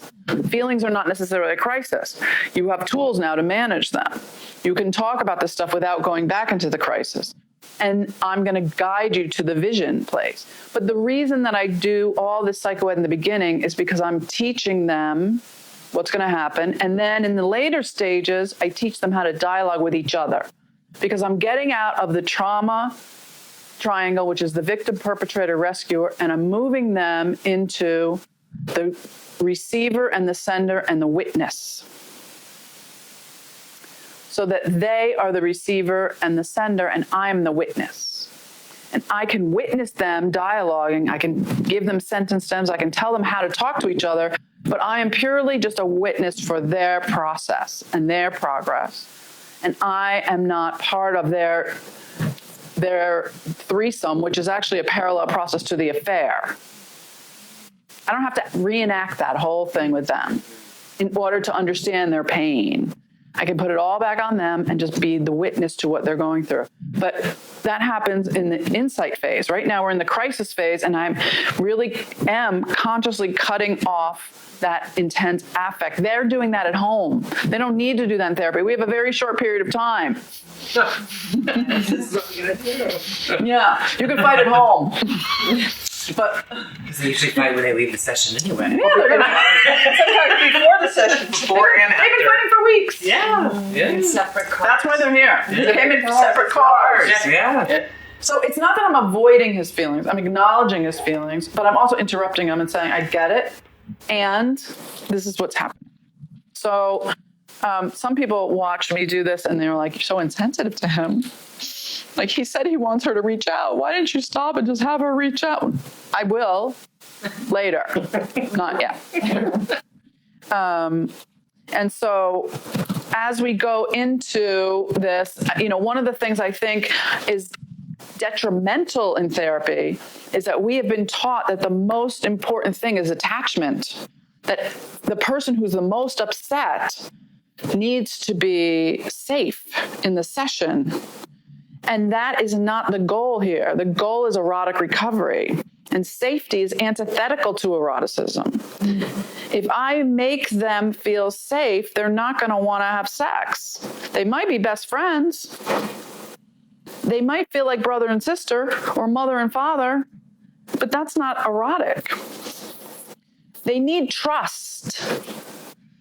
Speaker 1: Feelings are not necessarily a crisis. You have tools now to manage them. You can talk about this stuff without going back into the crisis. And I'm going to guide you to the vision place. But the reason that I do all this psycho-ed in the beginning is because I'm teaching them what's going to happen. And then in the later stages, I teach them how to dialogue with each other. Because I'm getting out of the trauma triangle, which is the victim, perpetrator, rescuer, and I'm moving them into the receiver and the sender and the witness. So that they are the receiver and the sender, and I'm the witness. And I can witness them dialoguing. I can give them sentence stems. I can tell them how to talk to each other. But I am purely just a witness for their process and their progress. And I am not part of their threesome, which is actually a parallel process to the affair. I don't have to reenact that whole thing with them in order to understand their pain. I can put it all back on them and just be the witness to what they're going through. But that happens in the insight phase. Right now we're in the crisis phase, and I really am consciously cutting off that intense affect. They're doing that at home. They don't need to do that in therapy. We have a very short period of time. Yeah, you can fight at home. But
Speaker 2: because they usually fight when they leave the session anyway.
Speaker 1: Yeah, they're gonna sometimes before the session.
Speaker 2: Before and after.
Speaker 1: They've been fighting for weeks.
Speaker 2: Yeah.
Speaker 3: In separate cars.
Speaker 1: That's why they're here. They came in separate cars.
Speaker 2: Yeah.
Speaker 1: So it's not that I'm avoiding his feelings. I'm acknowledging his feelings, but I'm also interrupting him and saying, I get it, and this is what's happening. So some people watched me do this and they were like, you're so insensitive to him. Like, he said he wants her to reach out. Why didn't you stop and just have her reach out? I will later, not yet. And so as we go into this, one of the things I think is detrimental in therapy is that we have been taught that the most important thing is attachment, that the person who's the most upset needs to be safe in the session. And that is not the goal here. The goal is erotic recovery. And safety is antithetical to eroticism. If I make them feel safe, they're not going to want to have sex. They might be best friends. They might feel like brother and sister or mother and father, but that's not erotic. They need trust.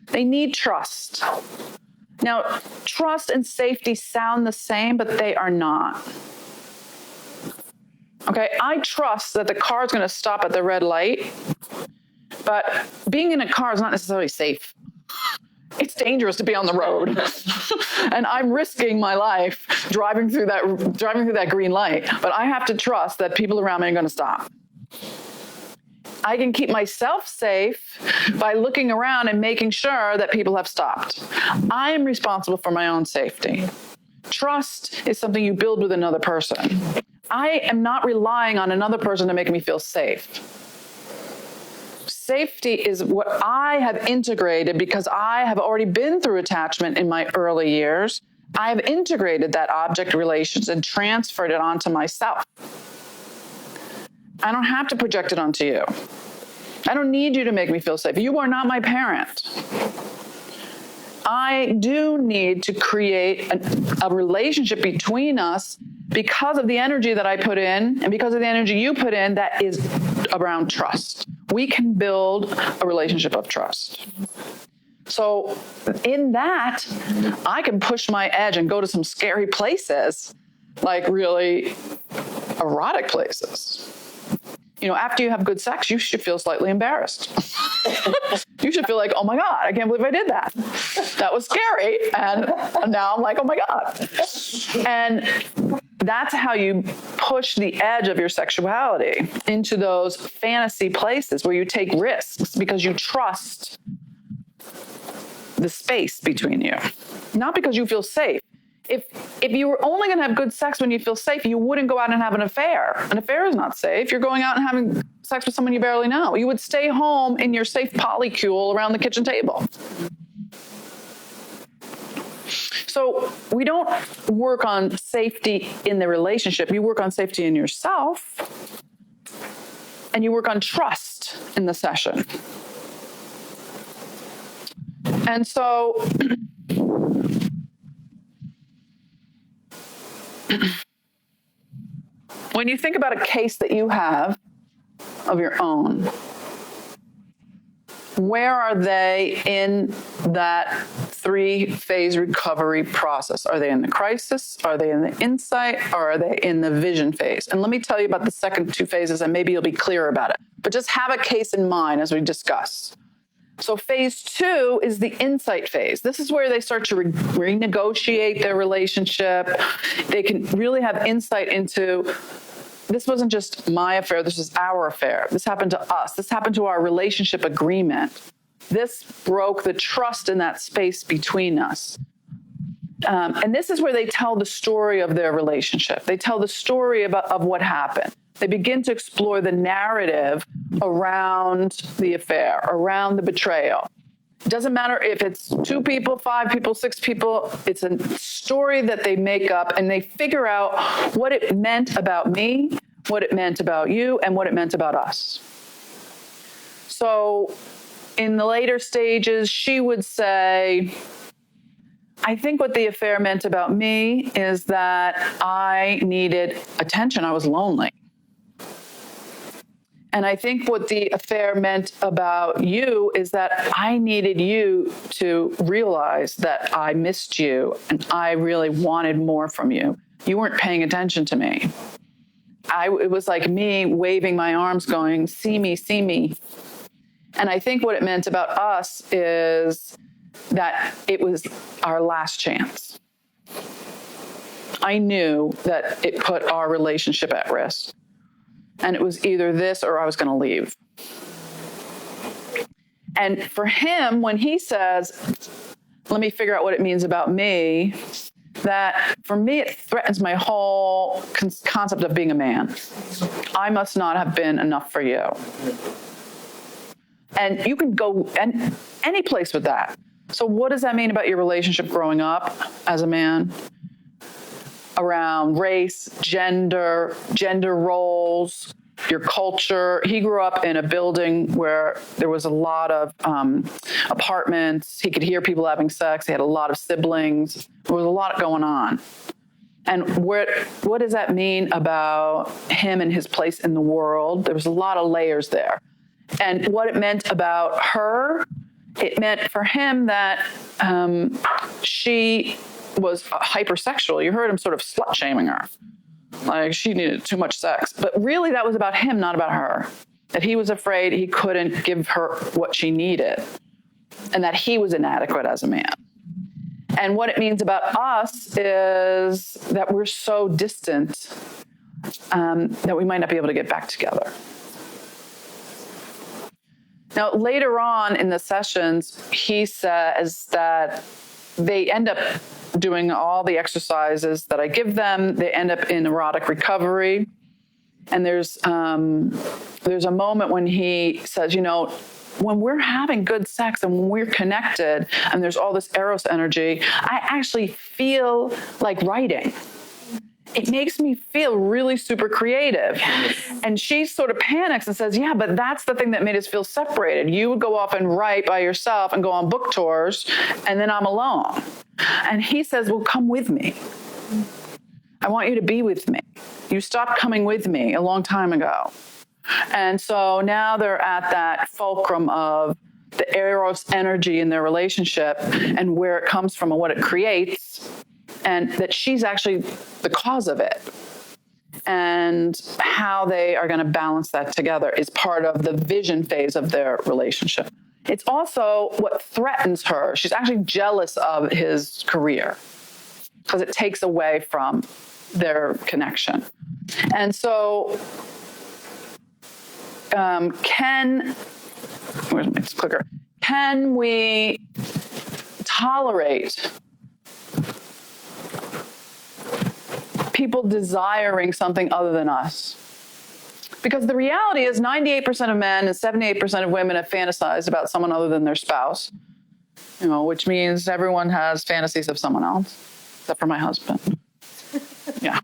Speaker 1: They need trust. Now, trust and safety sound the same, but they are not. Okay, I trust that the car is going to stop at the red light, but being in a car is not necessarily safe. It's dangerous to be on the road. And I'm risking my life driving through that green light, but I have to trust that people around me are going to stop. I can keep myself safe by looking around and making sure that people have stopped. I am responsible for my own safety. Trust is something you build with another person. I am not relying on another person to make me feel safe. Safety is what I have integrated because I have already been through attachment in my early years. I have integrated that object relations and transferred it onto myself. I don't have to project it onto you. I don't need you to make me feel safe. You are not my parent. I do need to create a relationship between us because of the energy that I put in and because of the energy you put in that is around trust. We can build a relationship of trust. So in that, I can push my edge and go to some scary places, like really erotic places. After you have good sex, you should feel slightly embarrassed. You should feel like, oh my God, I can't believe I did that. That was scary. And now I'm like, oh my God. And that's how you push the edge of your sexuality into those fantasy places where you take risks because you trust the space between you, not because you feel safe. If you were only going to have good sex when you feel safe, you wouldn't go out and have an affair. An affair is not safe. You're going out and having sex with someone you barely know. You would stay home in your safe polycule around the kitchen table. So we don't work on safety in the relationship. You work on safety in yourself, and you work on trust in the session. And so when you think about a case that you have of your own, where are they in that 3-phase recovery process? Are they in the crisis? Are they in the insight? Or are they in the vision phase? And let me tell you about the second 2 phases, and maybe you'll be clear about it. But just have a case in mind as we discuss. So phase 2 is the insight phase. This is where they start to renegotiate their relationship. They can really have insight into, this wasn't just my affair, this was our affair. This happened to us. This happened to our relationship agreement. This broke the trust in that space between us. And this is where they tell the story of their relationship. They tell the story of what happened. They begin to explore the narrative around the affair, around the betrayal. It doesn't matter if it's 2 people, 5 people, 6 people. It's a story that they make up, and they figure out what it meant about me, what it meant about you, and what it meant about us. So in the later stages, she would say, I think what the affair meant about me is that I needed attention. I was lonely. And I think what the affair meant about you is that I needed you to realize that I missed you and I really wanted more from you. You weren't paying attention to me. It was like me waving my arms going, see me, see me. And I think what it meant about us is that it was our last chance. I knew that it put our relationship at risk. And it was either this or I was going to leave. And for him, when he says, let me figure out what it means about me, that for me, it threatens my whole concept of being a man. I must not have been enough for you. And you can go any place with that. So what does that mean about your relationship growing up as a man? Around race, gender roles, your culture. He grew up in a building where there was a lot of apartments. He could hear people having sex. He had a lot of siblings. There was a lot going on. And what does that mean about him and his place in the world? There was a lot of layers there. And what it meant about her, it meant for him that she was hypersexual. You heard him sort of slut-shaming her. Like she needed too much sex. But really that was about him, not about her. That he was afraid he couldn't give her what she needed. And that he was inadequate as a man. And what it means about us is that we're so distant that we might not be able to get back together. Now, later on in the sessions, he says that they end up doing all the exercises that I give them. They end up in erotic recovery. And there's a moment when he says, when we're having good sex and when we're connected and there's all this Eros energy, I actually feel like writing. It makes me feel really super creative. And she sort of panics and says, yeah, but that's the thing that made us feel separated. You would go off and write by yourself and go on book tours, and then I'm alone. And he says, well, come with me. I want you to be with me. You stopped coming with me a long time ago. And so now they're at that fulcrum of the Eros energy in their relationship and where it comes from and what it creates, and that she's actually the cause of it. And how they are going to balance that together is part of the vision phase of their relationship. It's also what threatens her. She's actually jealous of his career because it takes away from their connection. And so where's my clicker? Can we tolerate people desiring something other than us? Because the reality is 98% of men and 78% of women have fantasized about someone other than their spouse, which means everyone has fantasies of someone else, except for my husband. Yeah.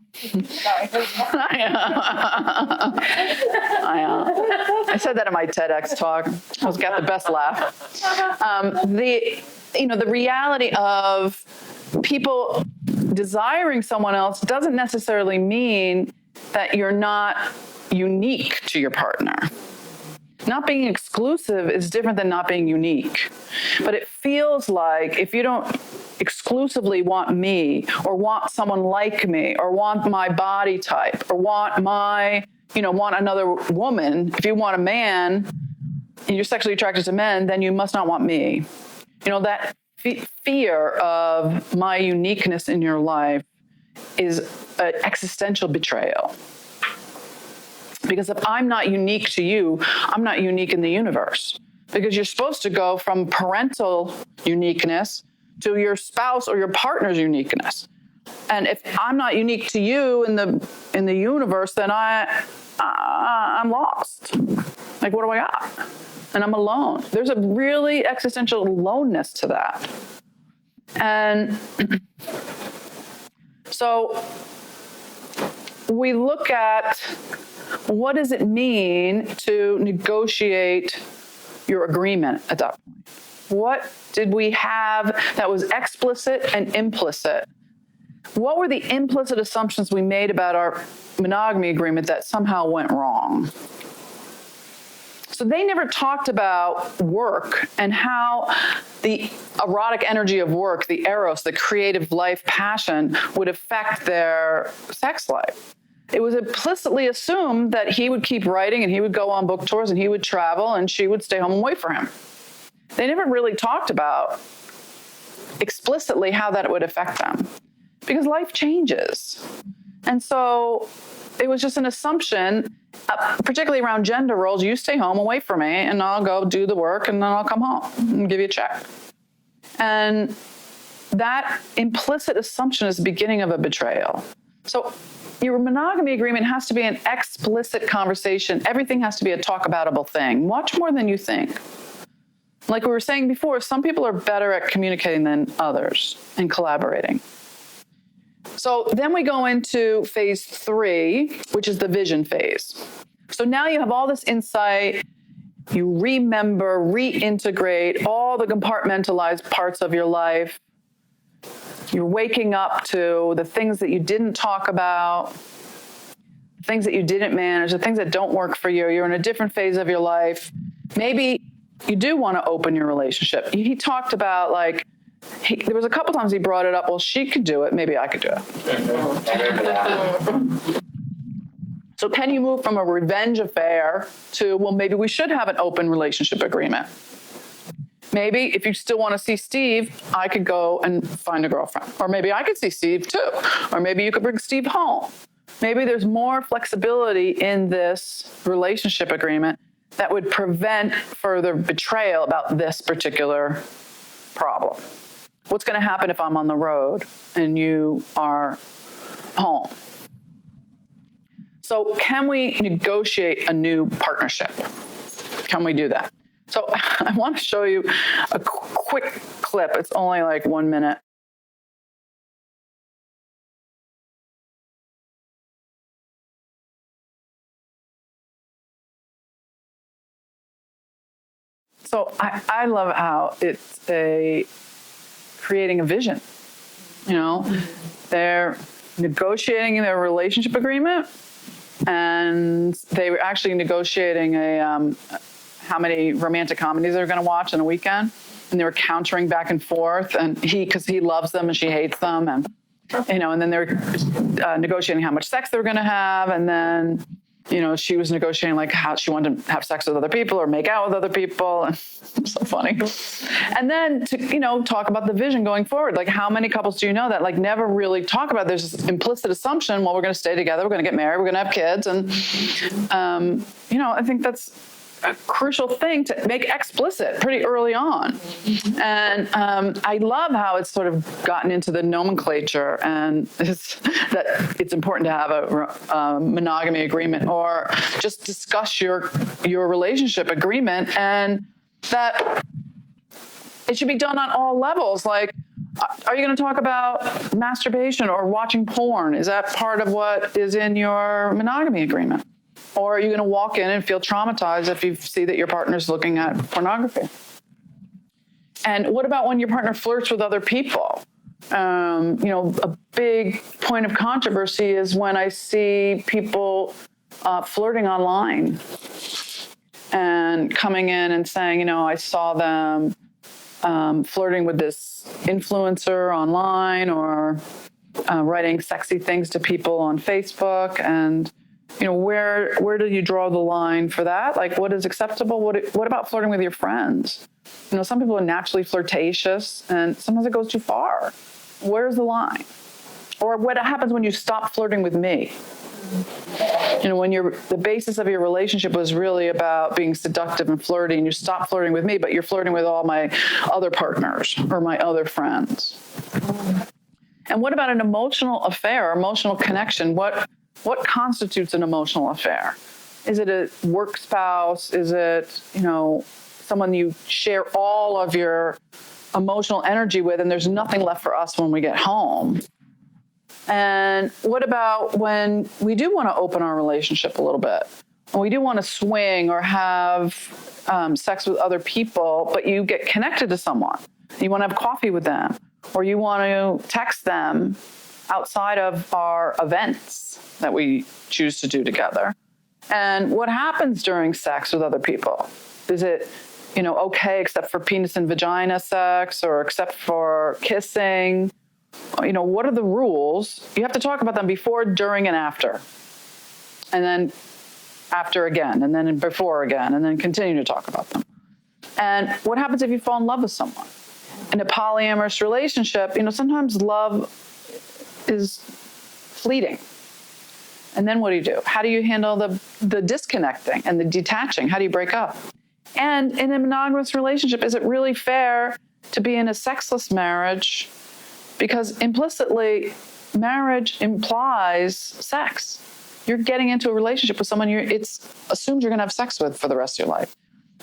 Speaker 1: I said that in my TEDx talk. I got the best laugh. The reality of people desiring someone else doesn't necessarily mean that you're not unique to your partner. Not being exclusive is different than not being unique. But it feels like if you don't exclusively want me or want someone like me or want my body type or want another woman, if you want a man and you're sexually attracted to men, then you must not want me. That fear of my uniqueness in your life is an existential betrayal. Because if I'm not unique to you, I'm not unique in the universe. Because you're supposed to go from parental uniqueness to your spouse or your partner's uniqueness. And if I'm not unique to you in the universe, then I'm lost. Like, what do I got? And I'm alone. There's a really existential aloneness to that. And so we look at what does it mean to negotiate your agreement at that point? What did we have that was explicit and implicit? What were the implicit assumptions we made about our monogamy agreement that somehow went wrong? So they never talked about work and how the erotic energy of work, the eros, the creative life passion, would affect their sex life. It was implicitly assumed that he would keep writing and he would go on book tours and he would travel and she would stay home and wait for him. They never really talked about explicitly how that would affect them, because life changes. And so it was just an assumption, particularly around gender roles. You stay home and wait for me, and I'll go do the work, and then I'll come home and give you a check. And that implicit assumption is the beginning of a betrayal. So your monogamy agreement has to be an explicit conversation. Everything has to be a talk-aboutable thing, much more than you think. Like we were saying before, some people are better at communicating than others and collaborating. So then we go into phase 3, which is the vision phase. So now you have all this insight. You remember, reintegrate all the compartmentalized parts of your life. You're waking up to the things that you didn't talk about, things that you didn't manage, the things that don't work for you. You're in a different phase of your life. Maybe you do want to open your relationship. He talked about, like, there was a couple times he brought it up. Well, she could do it. Maybe I could do it. So can you move from a revenge affair to, well, maybe we should have an open relationship agreement? Maybe if you still want to see Steve, I could go and find a girlfriend. Or maybe I could see Steve too. Or maybe you could bring Steve home. Maybe there's more flexibility in this relationship agreement that would prevent further betrayal about this particular problem. What's going to happen if I'm on the road and you are home? So can we negotiate a new partnership? Can we do that? So I want to show you a quick clip. It's only like 1 minute. So I love how it's creating a vision. You know, they're negotiating their relationship agreement, and they were actually negotiating how many romantic comedies they're going to watch in a weekend, and they were countering back and forth, and because he loves them and she hates them, and and then they're negotiating how much sex they were going to have, and then she was negotiating like how she wanted to have sex with other people or make out with other people, and so funny. And then to talk about the vision going forward, like how many couples do you know that like never really talk about? There's this implicit assumption, well, we're going to stay together, we're going to get married, we're going to have kids, and I think that's a crucial thing to make explicit pretty early on. And I love how it's sort of gotten into the nomenclature, and that it's important to have a monogamy agreement, or just discuss your relationship agreement, and that it should be done on all levels. Like, are you going to talk about masturbation or watching porn? Is that part of what is in your monogamy agreement? Or are you going to walk in and feel traumatized if you see that your partner's looking at pornography? And what about when your partner flirts with other people? A big point of controversy is when I see people flirting online and coming in and saying, I saw them flirting with this influencer online, or writing sexy things to people on Facebook. And where do you draw the line for that? Like, what is acceptable? What about flirting with your friends? Some people are naturally flirtatious, and sometimes it goes too far. Where's the line? Or what happens when you stop flirting with me? When the basis of your relationship was really about being seductive and flirty, and you stop flirting with me, but you're flirting with all my other partners or my other friends. And what about an emotional affair, emotional connection? What constitutes an emotional affair? Is it a work spouse? Is it, someone you share all of your emotional energy with, and there's nothing left for us when we get home? And what about when we do want to open our relationship a little bit? When we do want to swing or have sex with other people, but you get connected to someone. You want to have coffee with them, or you want to text them outside of our events that we choose to do together. And what happens during sex with other people? Is it, okay except for penis and vagina sex, or except for kissing? What are the rules? You have to talk about them before, during, and after. And then after again, and then before again, and then continue to talk about them. And what happens if you fall in love with someone? in a polyamorous relationship, sometimes love is fleeting. And then what do? How do you handle the disconnecting and the detaching? How do you break up? And in a monogamous relationship, is it really fair to be in a sexless marriage? Because implicitly, marriage implies sex. You're getting into a relationship with someone it's assumed you're going to have sex with for the rest of your life.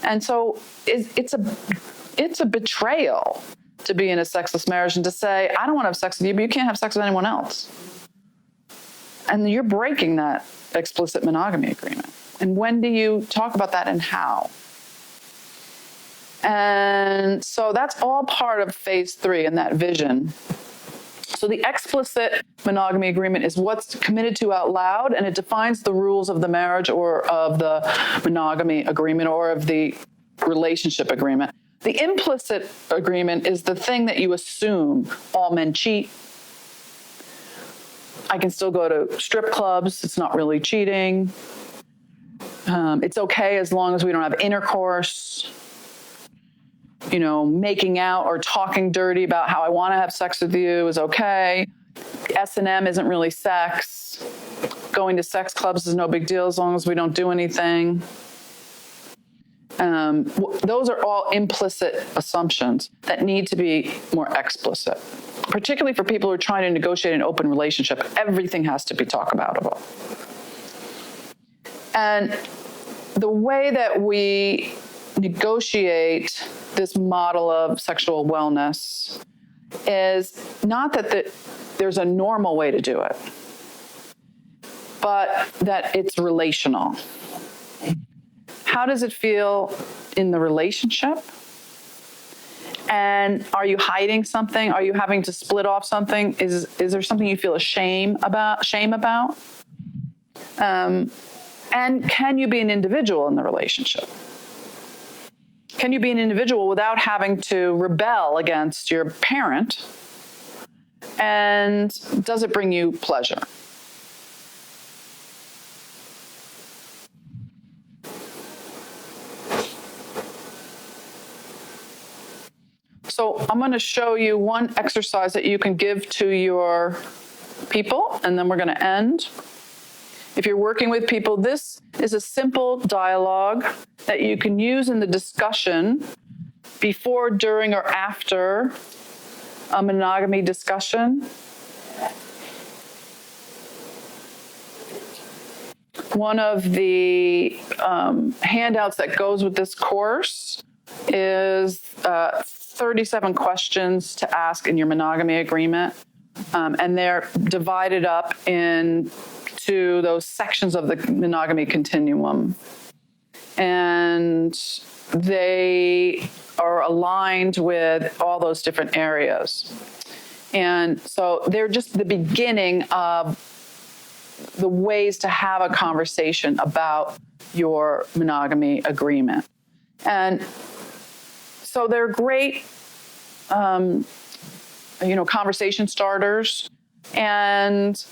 Speaker 1: And so it's a betrayal to be in a sexless marriage and to say, I don't want to have sex with you, but you can't have sex with anyone else. And you're breaking that explicit monogamy agreement. And when do you talk about that and how? And so that's all part of phase 3 in that vision. So the explicit monogamy agreement is what's committed to out loud, and it defines the rules of the marriage or of the monogamy agreement or of the relationship agreement. The implicit agreement is the thing that you assume. All men cheat. I can still go to strip clubs. It's not really cheating. It's okay as long as we don't have intercourse. Making out or talking dirty about how I want to have sex with you is okay. S&M isn't really sex. Going to sex clubs is no big deal as long as we don't do anything. Those are all implicit assumptions that need to be more explicit, particularly for people who are trying to negotiate an open relationship. Everything has to be talk aboutable. And the way that we negotiate this model of sexual wellness is not that there's a normal way to do it, but that it's relational. How does it feel in the relationship? And are you hiding something? Are you having to split off something? Is there something you feel shame about? And can you be an individual in the relationship? Can you be an individual without having to rebel against your parent? And does it bring you pleasure? So I'm going to show you one exercise that you can give to your people, and then we're going to end. If you're working with people, this is a simple dialogue that you can use in the discussion before, during, or after a monogamy discussion. One of the handouts that goes with this course is 37 questions to ask in your monogamy agreement. And they're divided up into those sections of the monogamy continuum. And they are aligned with all those different areas. And so they're just the beginning of the ways to have a conversation about your monogamy agreement. And so they're great, conversation starters. And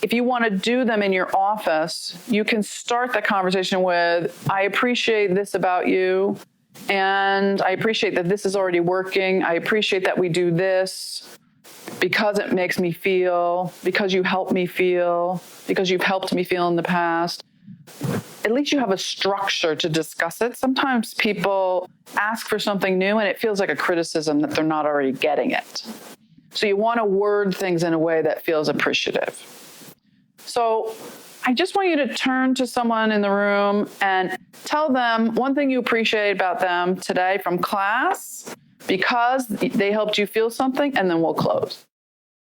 Speaker 1: if you want to do them in your office, you can start the conversation with, I appreciate this about you, and I appreciate that this is already working. I appreciate that we do this because it makes me feel, because you help me feel, because you've helped me feel in the past. At least you have a structure to discuss it. Sometimes people ask for something new and it feels like a criticism that they're not already getting it. So you want to word things in a way that feels appreciative. So I just want you to turn to someone in the room and tell them one thing you appreciate about them today from class because they helped you feel something, and then we'll close.